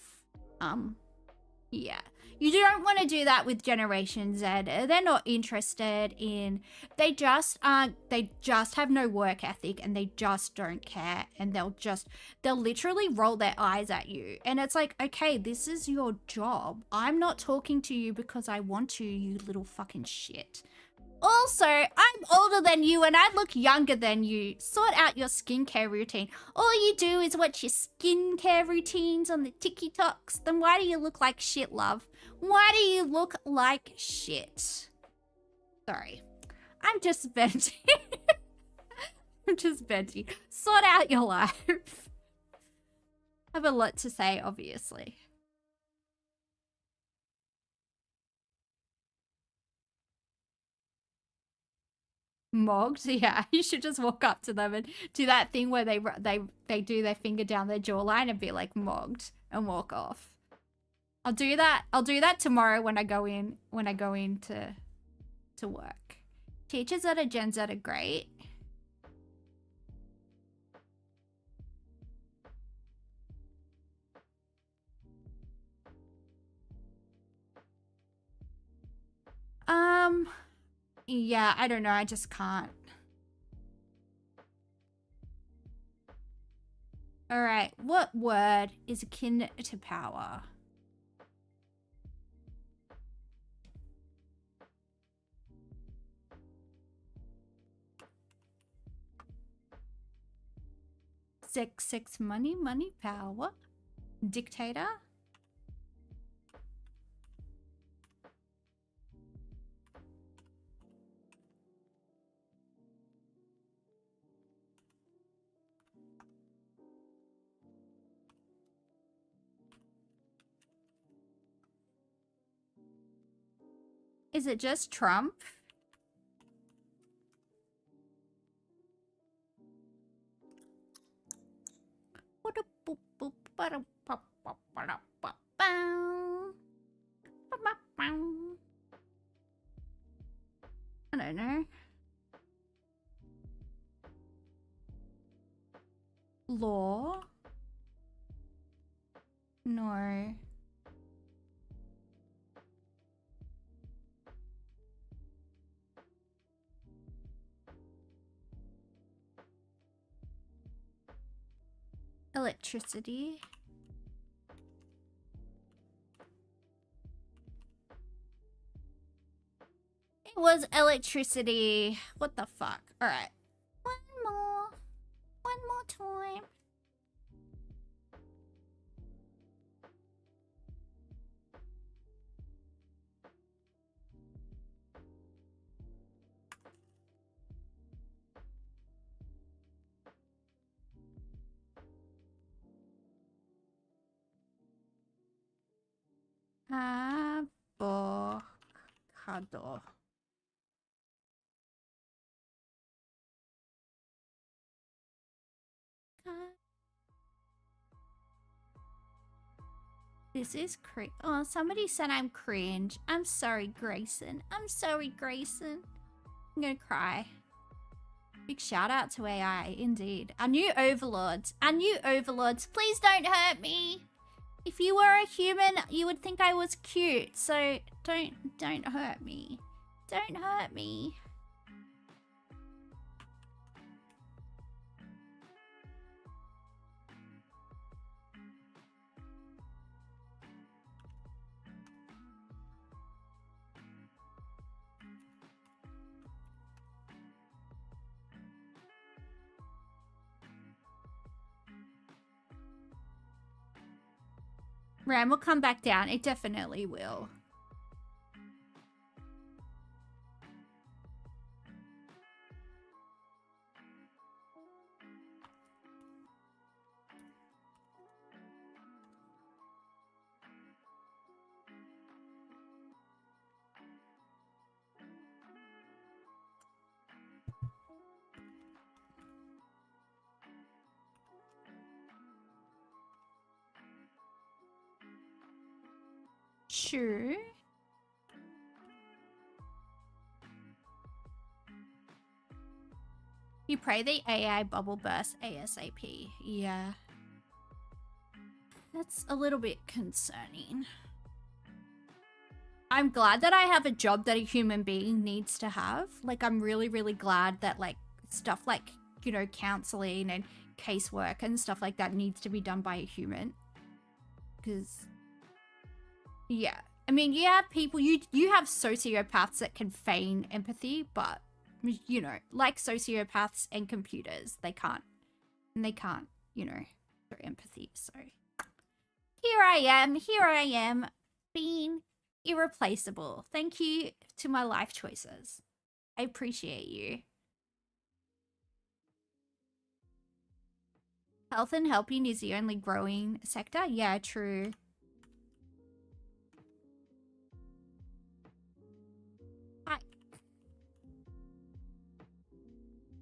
A: Yeah. You don't want to do that with Generation Z. They're not interested in... They just have no work ethic and they just don't care. And they'll literally roll their eyes at you. And it's like, okay, this is your job. I'm not talking to you because I want to, you little fucking shit. Also, I'm older than you and I look younger than you. Sort out your skincare routine. All you do is watch your skincare routines on the TikToks. Then why do you look like shit, love? Why do you look like shit? Sorry. I'm just venting. I'm just venting. Sort out your life. I have a lot to say, obviously. Mogged? Yeah, you should just walk up to them and do that thing where they do their finger down their jawline and be like mogged and walk off. I'll do that tomorrow when I go in to work. Teachers at a Gen Z are great. Yeah, I don't know. I just can't. Alright, what word is akin to power? Sex, money, power. Dictator. Is it just Trump? I don't know. Law? No. Electricity. It was electricity. What the fuck? Alright. One more. One more time. Avocado. This is oh, somebody said I'm cringe. I'm sorry, Grayson. I'm sorry, Grayson. I'm gonna cry. Big shout out to AI, indeed. Our new overlords. Our new overlords. Please don't hurt me. If you were a human, you would think I was cute. So don't hurt me. Don't hurt me. Ram will come back down. It definitely will. Sure. You pray the AI bubble burst ASAP. Yeah. That's a little bit concerning. I'm glad that I have a job that a human being needs to have. Like, I'm really, really glad that, like, stuff like, you know, counseling and casework and stuff like that needs to be done by a human. Because, yeah. I mean, you have people, you have sociopaths that can feign empathy, but, you know, like sociopaths and computers, they can't, you know, show empathy. So, here I am, being irreplaceable. Thank you to my life choices. I appreciate you. Health and helping is the only growing sector. Yeah, true.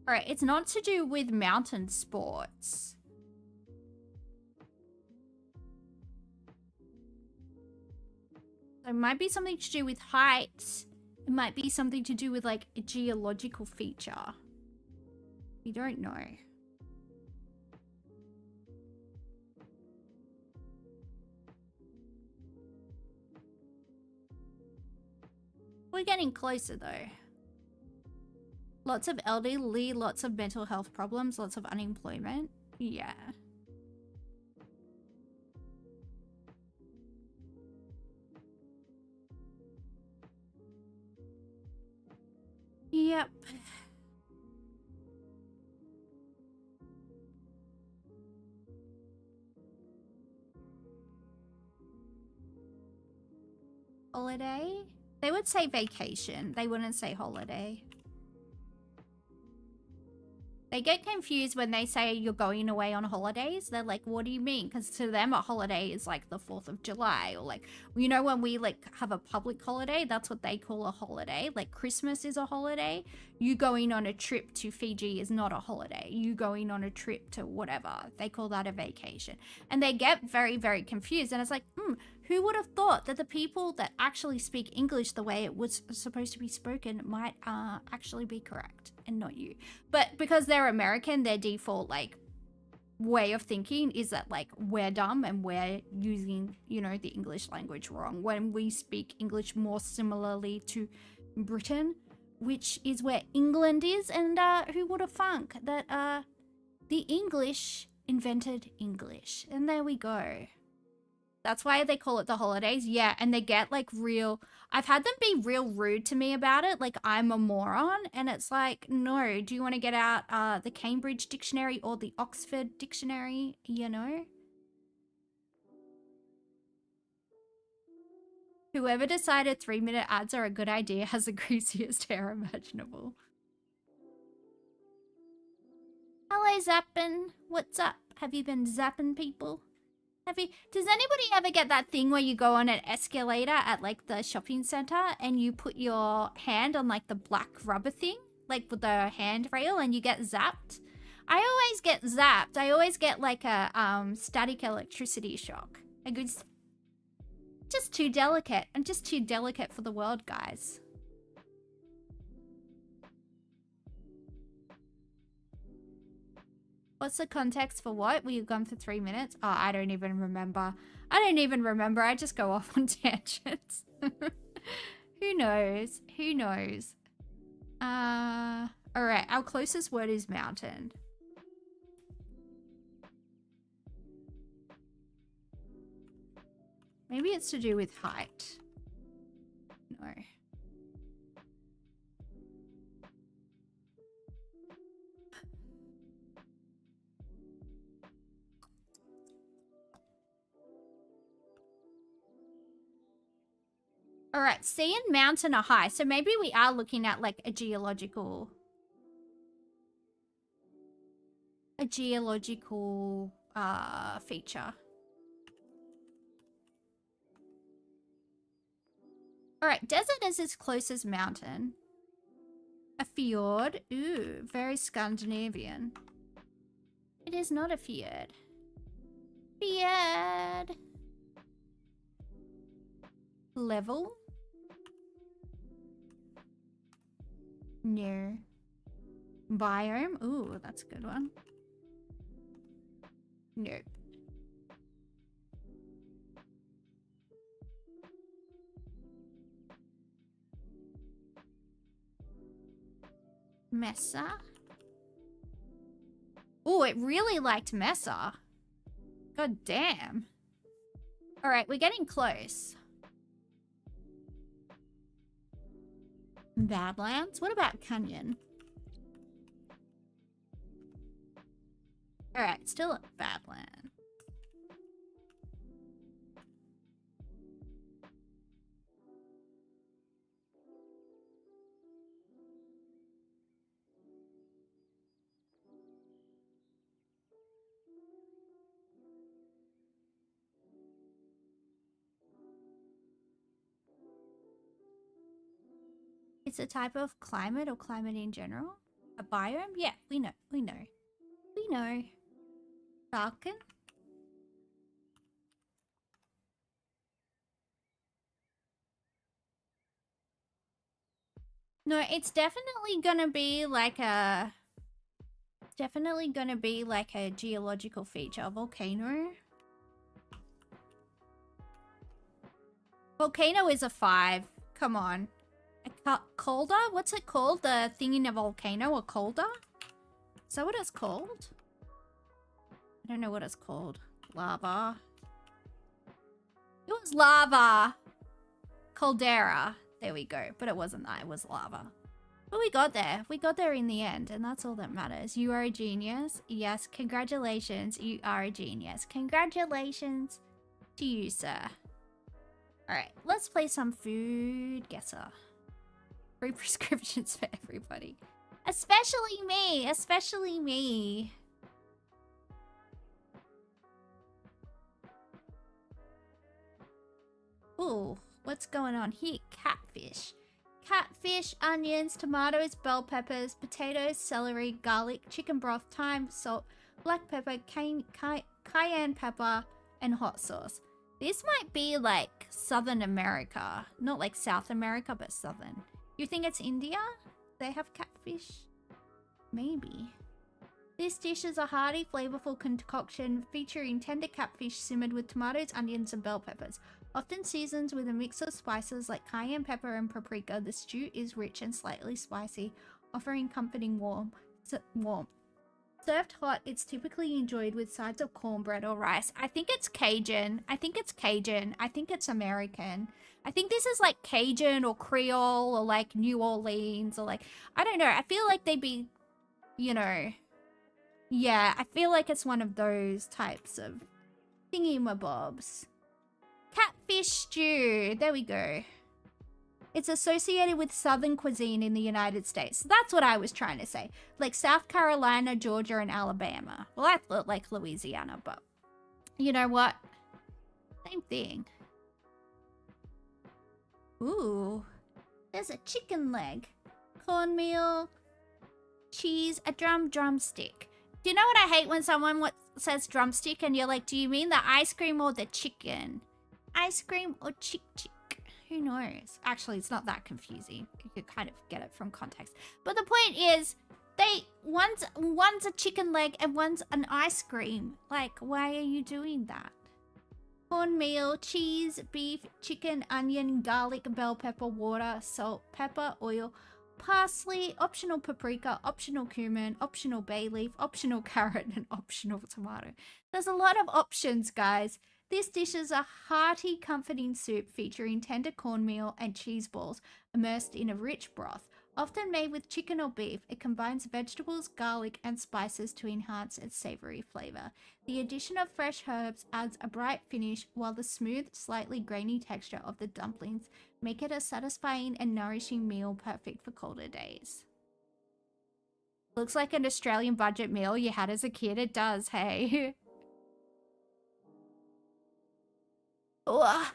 A: Alright, it's not to do with mountain sports. It might be something to do with height. It might be something to do with, like, a geological feature. We don't know. We're getting closer, though. Lots of elderly, lots of mental health problems, lots of unemployment. Yeah. Yep. Holiday? They would say vacation. They wouldn't say holiday. They get confused when they say you're going away on holidays. They're like, what do you mean? Because to them, a holiday is like the 4th of July. Or like, you know, when we like have a public holiday, that's what they call a holiday. Like Christmas is a holiday. You going on a trip to Fiji is not a holiday. You going on a trip to whatever. They call that a vacation. And they get very, very confused. And it's like, who would have thought that the people that actually speak English the way it was supposed to be spoken might actually be correct and not you? But because they're American, their default like way of thinking is that like we're dumb and we're using, you know, the English language wrong when we speak English more similarly to Britain, which is where England is. And who would have thunk that the English invented English? And there we go. That's why they call it the holidays. Yeah, and they get like real... I've had them be real rude to me about it. Like, I'm a moron. And it's like, no, do you want to get out the Cambridge Dictionary or the Oxford Dictionary? You know? Whoever decided 3-minute ads are a good idea has the greasiest hair imaginable. Hello, Zappin. What's up? Have you been zapping people? Does anybody ever get that thing where you go on an escalator at like the shopping center and you put your hand on like the black rubber thing, like with the handrail, and you get zapped? I always get zapped. I always get like a static electricity shock. Just too delicate. I'm just too delicate for the world, guys. What's the context for what? Were you gone for 3 minutes? Oh, I don't even remember. I just go off on tangents. Who knows? Who knows? Alright, our closest word is mountain. Maybe it's to do with height. No. All right, sea and mountain are high. So maybe we are looking at like a geological feature. All right, desert is its closest mountain. A fjord. Ooh, very Scandinavian. It is not a fjord. Fjord. Level. No. Biome. Ooh, that's a good one. Nope. Mesa. Ooh, it really liked Mesa. God damn. All right, we're getting close. Badlands? What about Canyon? Alright, still a Badland. It's a type of climate or climate in general? A biome? Yeah, we know. We know. We know. Falcon? No, it's definitely gonna be like a... Definitely gonna be like a geological feature. A volcano? Volcano is a 5. Come on. A caldera? What's it called? The thing in a volcano? A caldera? Is that what it's called? I don't know what it's called. Lava. It was lava. Caldera. There we go. But it wasn't that. It was lava. But we got there. We got there in the end, and that's all that matters. You are a genius. Yes, congratulations. You are a genius. Congratulations to you, sir. Alright, let's play some food guesser. Free prescriptions for everybody. Especially me. Especially me. Ooh, what's going on here? Catfish. Catfish, onions, tomatoes, bell peppers, potatoes, celery, garlic, chicken broth, thyme, salt, black pepper, cayenne pepper, and hot sauce. This might be like Southern America. Not like South America, but Southern. You think it's India? They have catfish? Maybe. This dish is a hearty, flavorful concoction featuring tender catfish simmered with tomatoes, onions, and bell peppers. Often seasoned with a mix of spices like cayenne pepper and paprika, the stew is rich and slightly spicy, offering comforting warmth. Served hot, it's typically enjoyed with sides of cornbread or rice. I think it's Cajun. I think it's Cajun. I think it's American. I think this is like Cajun or Creole or like New Orleans or like, I don't know. I feel like they'd be, you know, yeah, I feel like it's one of those types of thingy-mabobs. Catfish stew. There we go. It's associated with Southern cuisine in the United States. That's what I was trying to say. Like South Carolina, Georgia, and Alabama. Well, I thought like Louisiana, but you know what? Same thing. Ooh. There's a chicken leg. Cornmeal. Cheese. A drumstick. Do you know what I hate when someone says drumstick and you're like, do you mean the ice cream or the chicken? Ice cream or chick? Who knows? Actually, it's not that confusing. You could kind of get it from context. But the point is, one's a chicken leg and one's an ice cream. Like, why are you doing that? Cornmeal, cheese, beef, chicken, onion, garlic, bell pepper, water, salt, pepper, oil, parsley, optional paprika, optional cumin, optional bay leaf, optional carrot, and optional tomato. There's a lot of options, guys. This dish is a hearty, comforting soup featuring tender cornmeal and cheese balls immersed in a rich broth. Often made with chicken or beef, it combines vegetables, garlic, and spices to enhance its savory flavor. The addition of fresh herbs adds a bright finish, while the smooth, slightly grainy texture of the dumplings make it a satisfying and nourishing meal perfect for colder days. Looks like an Australian budget meal you had as a kid. It does, hey. Ugh.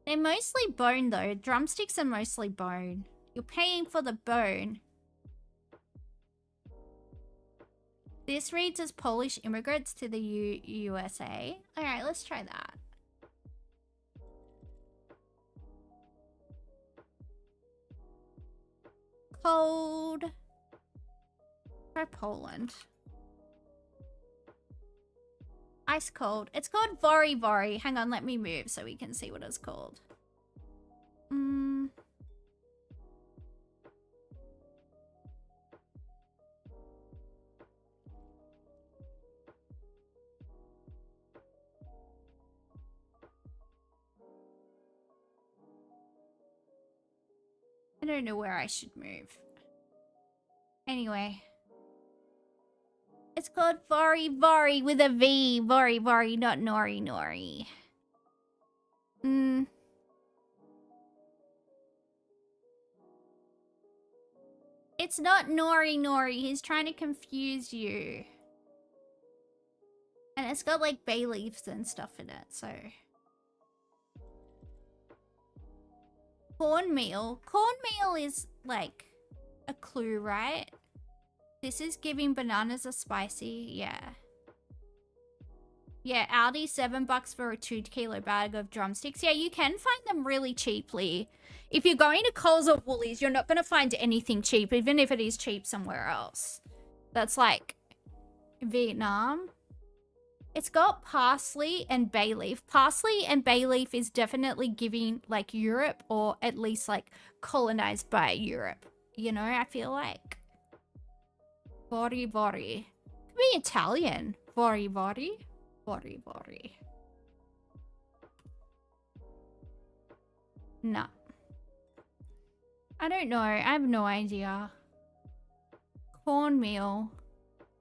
A: They're mostly bone though. Drumsticks are mostly bone. You're paying for the bone. This reads as Polish immigrants to the USA. Alright, let's try that. Cold. Try Poland. Ice cold. It's called Vori Vori. Hang on, let me move so we can see what it's called. I don't know where I should move. Anyway. It's called Vori Vori with a V. Vori Vori, not Nori Nori. It's not Nori Nori. He's trying to confuse you. And it's got like bay leaves and stuff in it, so... Cornmeal. Cornmeal is like a clue, right? This is giving bananas a spicy, yeah. Yeah, Aldi, $7 for a 2-kilo bag of drumsticks. Yeah, you can find them really cheaply. If you're going to Coles or Woolies, you're not going to find anything cheap, even if it is cheap somewhere else. That's like Vietnam. It's got parsley and bay leaf. Parsley and bay leaf is definitely giving like Europe, or at least like colonized by Europe. You know, I feel like. Bori bori. Could be Italian. Bori bori. Bori bori. No. I don't know. I have no idea. Cornmeal.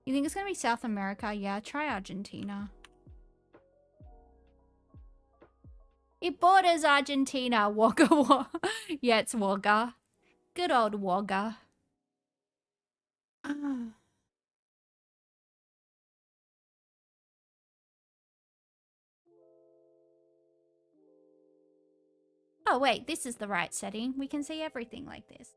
A: You think it's gonna be South America? Yeah, try Argentina. It borders Argentina. Wagga wagga. Yeah, it's Wagga. Good old Wagga. Oh wait, this is the right setting. We can see everything like this.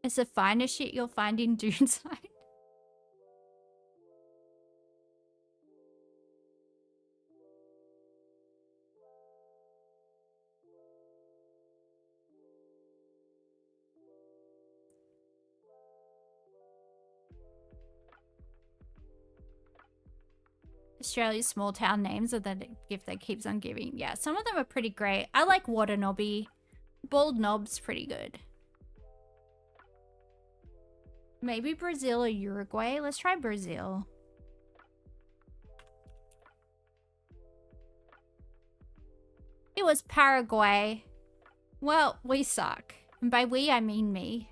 A: It's the finest shit you'll find in Duneside. Australia's small town names are the gift that keeps on giving. Yeah, some of them are pretty great. I like Watanabe. Bald Knob's pretty good. Maybe Brazil or Uruguay. Let's try Brazil. It was Paraguay. Well, we suck. And by we, I mean me.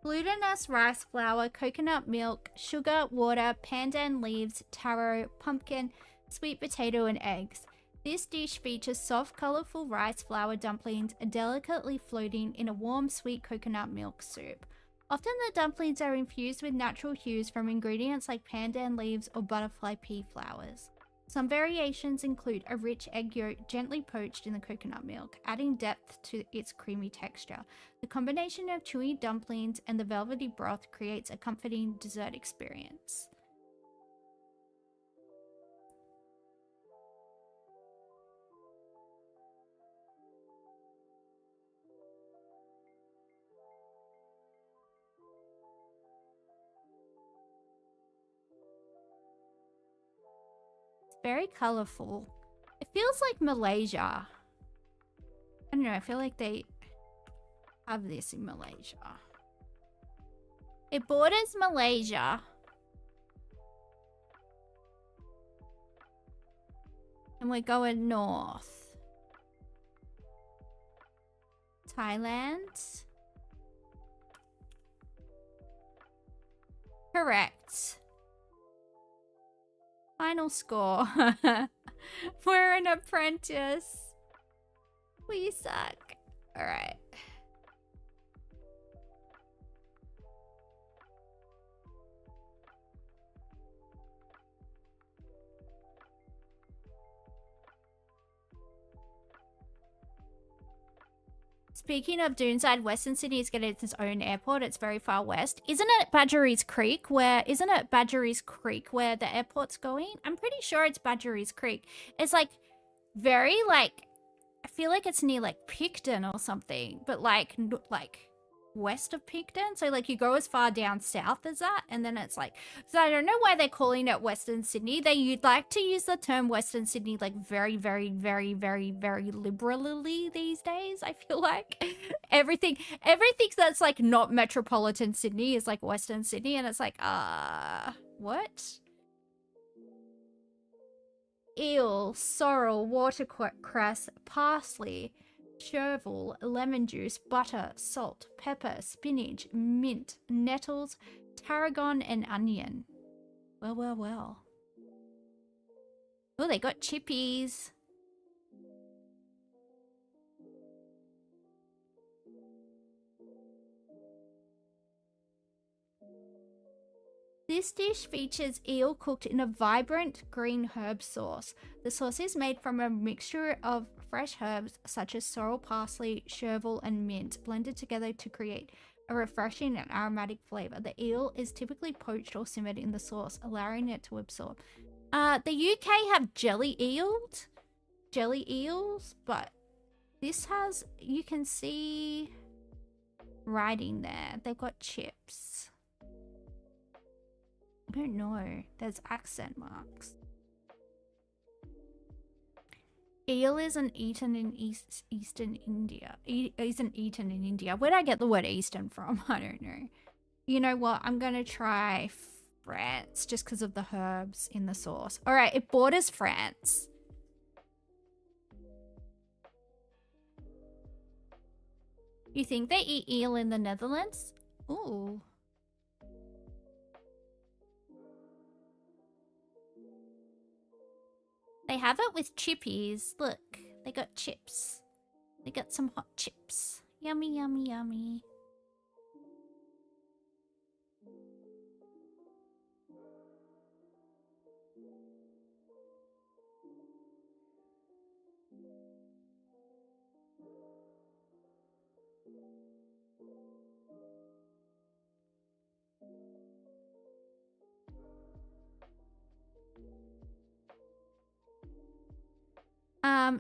A: Glutinous rice flour, coconut milk, sugar, water, pandan leaves, taro, pumpkin, sweet potato, and eggs. This dish features soft, colorful rice flour dumplings delicately floating in a warm, sweet coconut milk soup. Often the dumplings are infused with natural hues from ingredients like pandan leaves or butterfly pea flowers. Some variations include a rich egg yolk gently poached in the coconut milk, adding depth to its creamy texture. The combination of chewy dumplings and the velvety broth creates a comforting dessert experience. Very colorful. It feels like Malaysia. I don't know, I feel like they have this in Malaysia. It borders Malaysia. And we're going north. Thailand. Correct. Final score. We're an apprentice. We suck. Alright. Speaking of Doonside, Western Sydney is getting its own airport. It's very far west. Isn't it Badgerys Creek where the airport's going? I'm pretty sure it's Badgerys Creek. It's like very like, I feel like it's near like Picton or something, but like west of Picton. So like you go as far down south as that, and then it's like, so I don't know why they're calling it Western Sydney. You'd like to use the term Western Sydney like very, very, very, very, very liberally these days. I feel like everything that's like not metropolitan Sydney is like Western Sydney, and it's like, what? Eel, sorrel, watercress, parsley, chervil, lemon juice, butter, salt, pepper, spinach, mint, nettles, tarragon, and onion. Well, well, well. Oh, they got chippies. This dish features eel cooked in a vibrant green herb sauce. The sauce is made from a mixture of fresh herbs such as sorrel, parsley, chervil, and mint, blended together to create a refreshing and aromatic flavor. The eel is typically poached or simmered in the sauce, allowing it to absorb. The UK have jelly eels, but this has, you can see writing there. They've got chips. I don't know. There's accent marks. Eel isn't eaten in eastern India. Isn't eaten in India. Where'd I get the word eastern from? I don't know. You know what? I'm gonna try France just because of the herbs in the sauce. All right, it borders France. You think they eat eel in the Netherlands? Ooh. They have it with chippies. Look, they got chips. They got some hot chips. Yummy, yummy, yummy.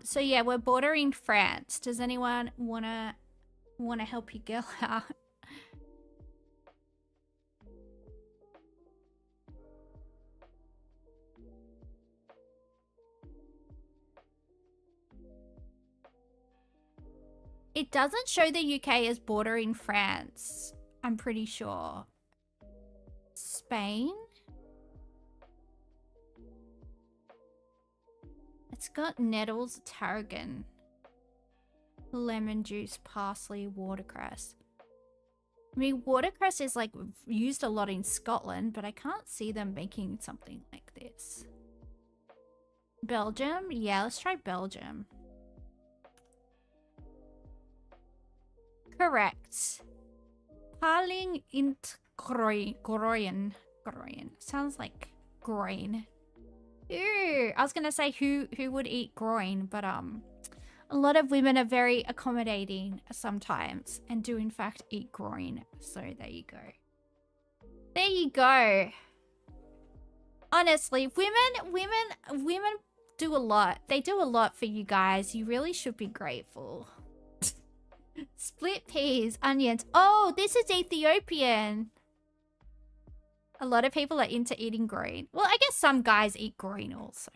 A: So yeah, we're bordering France. Does anyone wanna help your girl out? It doesn't show the UK as bordering France, I'm pretty sure. Spain? It's got nettles, tarragon, lemon juice, parsley, watercress. I mean, watercress is like used a lot in Scotland, but I can't see them making something like this. Belgium? Yeah, let's try Belgium. Correct. Parling int groin. Sounds like groin. Ew. I was gonna say who would eat groin, but a lot of women are very accommodating sometimes and do in fact eat groin. So there you go. There you go. Honestly, women do a lot. They do a lot for you guys. You really should be grateful. Split peas, onions. Oh, this is Ethiopian. A lot of people are into eating groin. Well, I guess some guys eat groin also.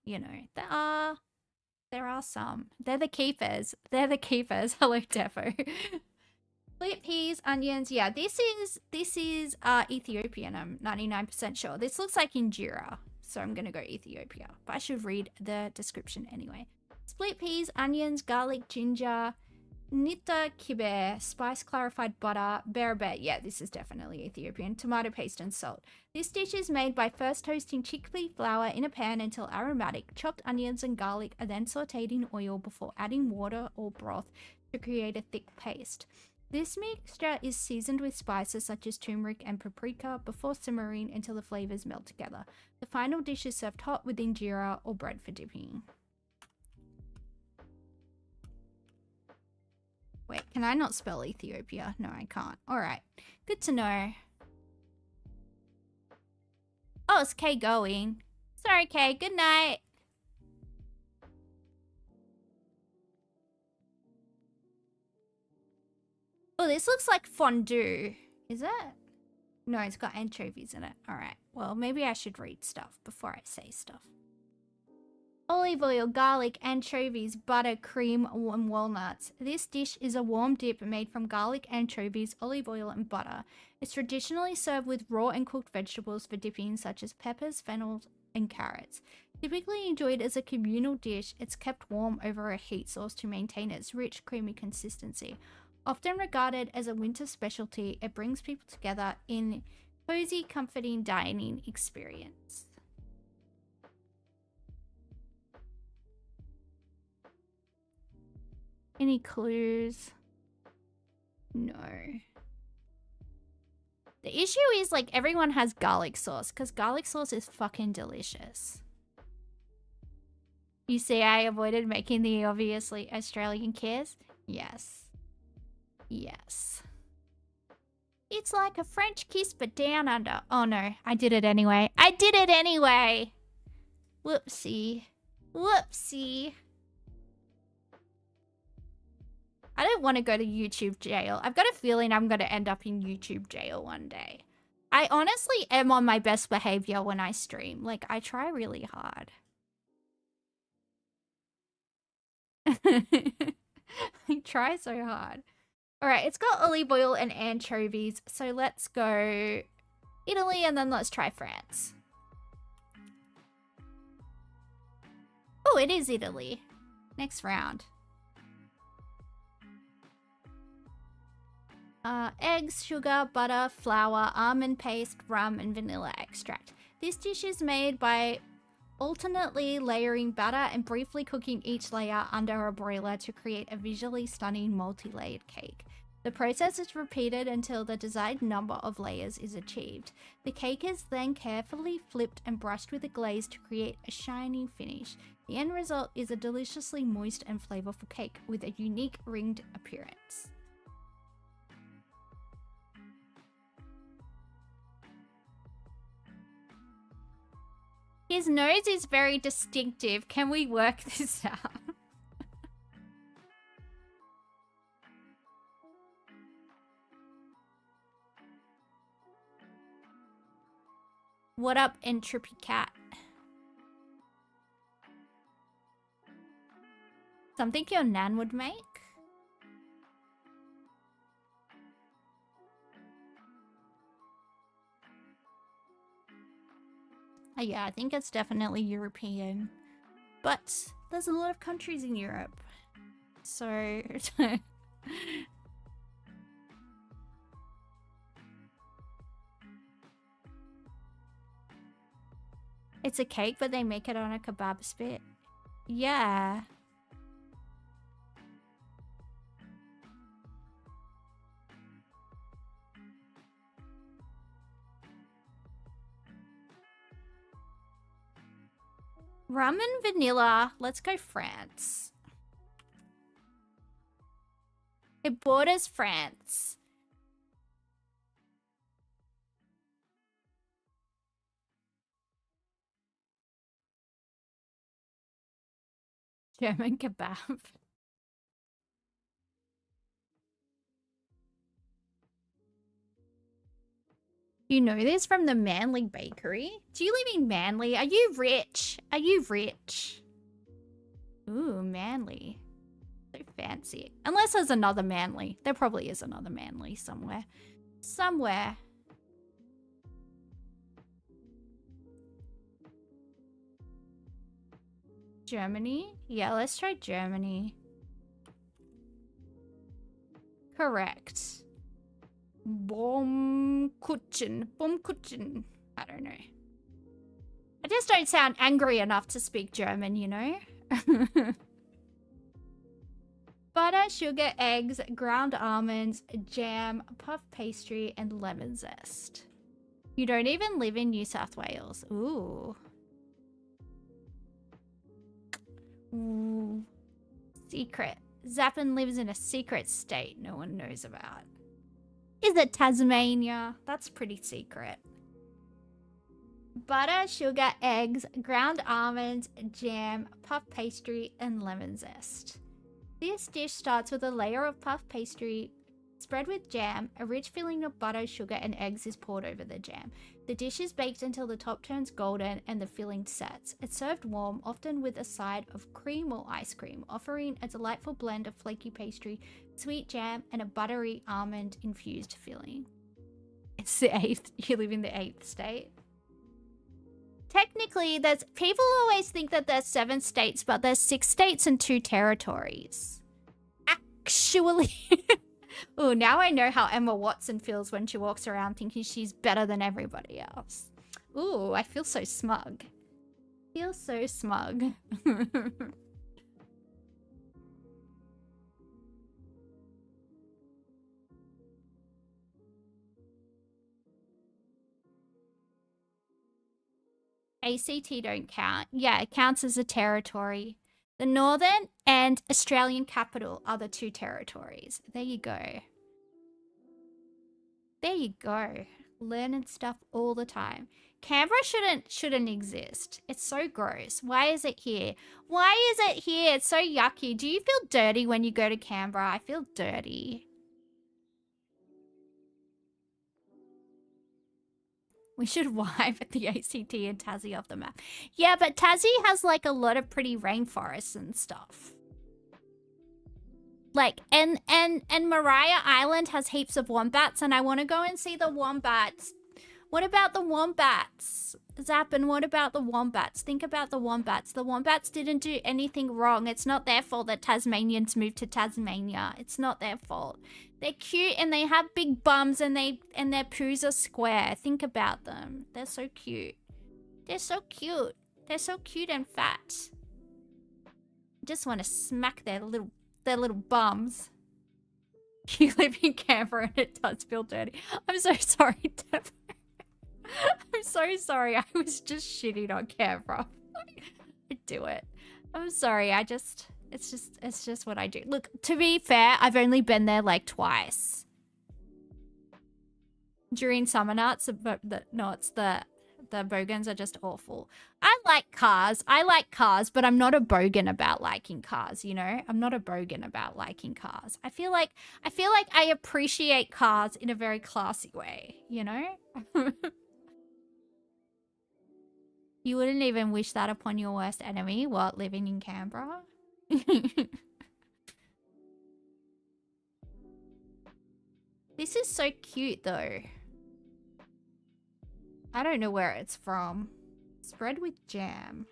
A: You know, there are some. They're the keepers. They're the keepers. Hello, Defo. Split peas, onions. Yeah, this is Ethiopian. I'm 99% sure. This looks like injera, so I'm gonna go Ethiopia. But I should read the description anyway. Split peas, onions, garlic, ginger, nita kibe, spice clarified butter, berabet. Yeah, this is definitely Ethiopian. Tomato paste and salt. This dish is made by first toasting chickpea flour in a pan until aromatic. Chopped onions and garlic are then sauteed in oil before adding water or broth to create a thick paste. This mixture is seasoned with spices such as turmeric and paprika before simmering until the flavors melt together. The final dish is served hot with injera or bread for dipping. Wait, can I not spell Ethiopia? No, I can't. Alright. Good to know. Oh, it's Kay going. Sorry, Kay. Good night. Oh, this looks like fondue. Is it? No, it's got anchovies in it. Alright. Well, maybe I should read stuff before I say stuff. Olive oil, garlic, anchovies, butter, cream, and walnuts. This dish is a warm dip made from garlic, anchovies, olive oil, and butter. It's traditionally served with raw and cooked vegetables for dipping, such as peppers, fennel, and carrots. Typically enjoyed as a communal dish, it's kept warm over a heat source to maintain its rich, creamy consistency. Often regarded as a winter specialty, it brings people together in cozy, comforting dining experience. Any clues? No. The issue is, like, everyone has garlic sauce, because garlic sauce is fucking delicious. You see, I avoided making the obviously Australian kiss? Yes. Yes. It's like a French kiss, but down under. Oh no, I did it anyway. I did it anyway! Whoopsie. Whoopsie. I don't want to go to YouTube jail. I've got a feeling I'm going to end up in YouTube jail one day. I honestly am on my best behavior when I stream. Like, I try really hard. I try so hard. All right, it's got olive oil and anchovies. So let's go Italy and then let's try France. Oh, it is Italy. Next round. Eggs, sugar, butter, flour, almond paste, rum, and vanilla extract. This dish is made by alternately layering batter and briefly cooking each layer under a broiler to create a visually stunning multi-layered cake. The process is repeated until the desired number of layers is achieved. The cake is then carefully flipped and brushed with a glaze to create a shiny finish. The end result is a deliciously moist and flavorful cake with a unique ringed appearance. His nose is very distinctive. Can we work this out? What up, Entropy Cat? Something your nan would make? Yeah, I think it's definitely European. But there's a lot of countries in Europe. So... It's a cake, but they make it on a kebab spit. Yeah. Rum and vanilla. Let's go France. It borders France. German kebab. You know this from the Manly Bakery? Do you live in Manly? Are you rich? Are you rich? Ooh, Manly. So fancy. Unless there's another Manly. There probably is another Manly somewhere. Somewhere. Germany? Yeah, let's try Germany. Correct. Baumkuchen. Baumkuchen. I don't know. I just don't sound angry enough to speak German, you know? Butter, sugar, eggs, ground almonds, jam, puff pastry, and lemon zest. You don't even live in New South Wales. Ooh. Ooh. Secret. Zappin lives in a secret state no one knows about. Is it Tasmania? That's pretty secret. Butter, sugar, eggs, ground almonds, jam, puff pastry, and lemon zest. This dish starts with a layer of puff pastry spread with jam. A rich filling of butter, sugar, and eggs is poured over the jam. The dish is baked until the top turns golden and the filling sets. It's served warm, often with a side of cream or ice cream, offering a delightful blend of flaky pastry, sweet jam, and a buttery almond-infused filling. It's the 8th. You live in the 8th state. Technically, people always think that there's 7 states, but there's 6 states and 2 territories. Actually. Oh, now I know how Emma Watson feels when she walks around thinking she's better than everybody else. Ooh, I feel so smug. Feel so smug. ACT don't count. Yeah, it counts as a territory. The Northern and Australian capital are the 2 territories. There you go. There you go. Learning stuff all the time. Canberra shouldn't exist. It's so gross. Why is it here? Why is it here? It's so yucky. Do you feel dirty when you go to Canberra? I feel dirty. We should wipe the ACT and Tassie off the map. Yeah, but Tassie has like a lot of pretty rainforests and stuff. Like, and Maria Island has heaps of wombats, and I want to go and see the wombats. What about the wombats? Zappin, what about the wombats? Think about the wombats. The wombats didn't do anything wrong. It's not their fault that Tasmanians moved to Tasmania. It's not their fault. They're cute and they have big bums and their poos are square. Think about them. They're so cute. They're so cute. They're so cute and fat. I just want to smack their little bums. You live in Canberra and it does feel dirty. I'm so sorry, Deborah. I'm so sorry. I was just shitting on Canberra. I do it. I'm sorry. It's just what I do. Look, to be fair, I've only been there like twice. During summer nights, but the bogans are just awful. I like cars, but I'm not a bogan about liking cars, you know? I'm not a bogan about liking cars. I feel like I appreciate cars in a very classy way, you know? You wouldn't even wish that upon your worst enemy while living in Canberra? This is so cute though. I don't know where it's from. Spread with jam.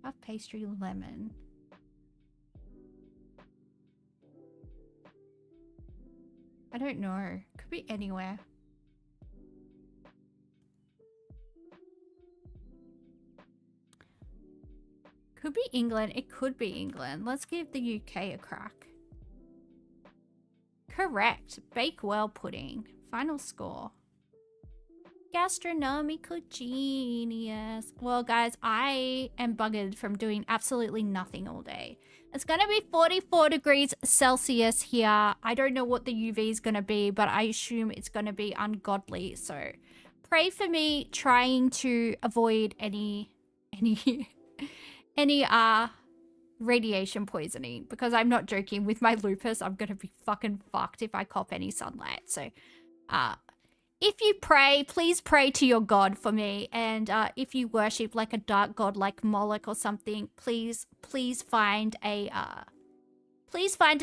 A: Puff pastry lemon. I don't know. Could be anywhere. Could be England. It could be England. Let's give the UK a crack. Correct. Bakewell pudding. Final score. Gastronomical genius. Well, guys, I am buggered from doing absolutely nothing all day. It's going to be 44 degrees Celsius here. I don't know what the UV is going to be, but I assume it's going to be ungodly. So pray for me trying to avoid any radiation poisoning, because I'm not joking. With my lupus, I'm going to be fucking fucked if I cop any sunlight. So, if you pray, please pray to your god for me. And if you worship like a dark god like Moloch or something, please find a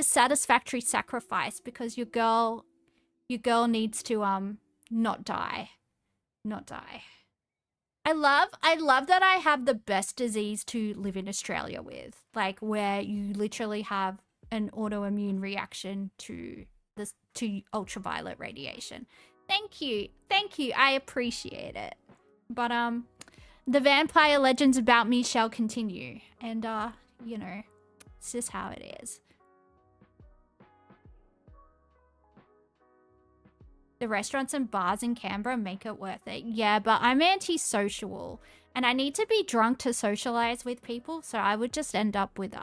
A: satisfactory sacrifice, because your girl needs to not die. I love that I have the best disease to live in Australia with, like where you literally have an autoimmune reaction to ultraviolet radiation. Thank you. I appreciate it. But the vampire legends about me shall continue, and you know, it's just how it is. The restaurants and bars in Canberra make it worth it. Yeah, but I'm antisocial and I need to be drunk to socialize with people, so I would just end up with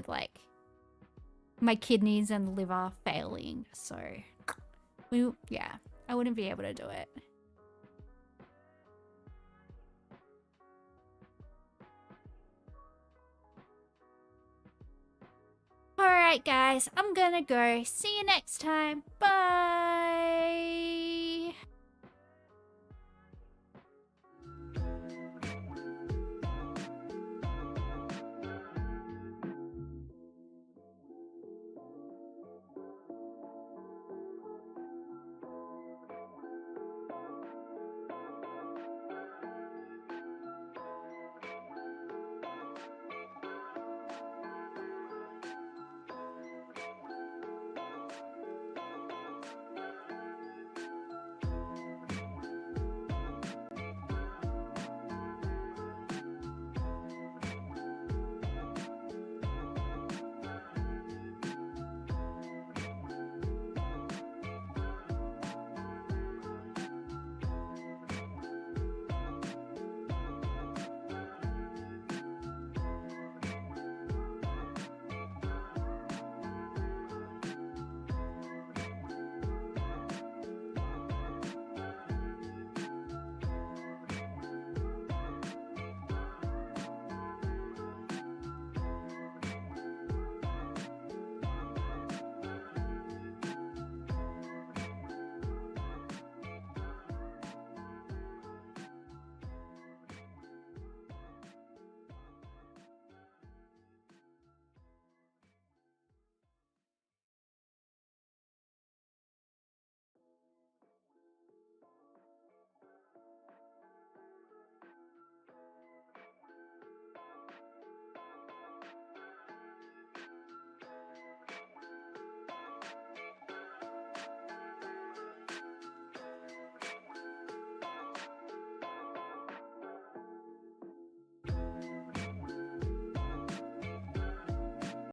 A: like my kidneys and liver failing. So yeah, I wouldn't be able to do it. Alright guys, I'm gonna go. See you next time. Bye!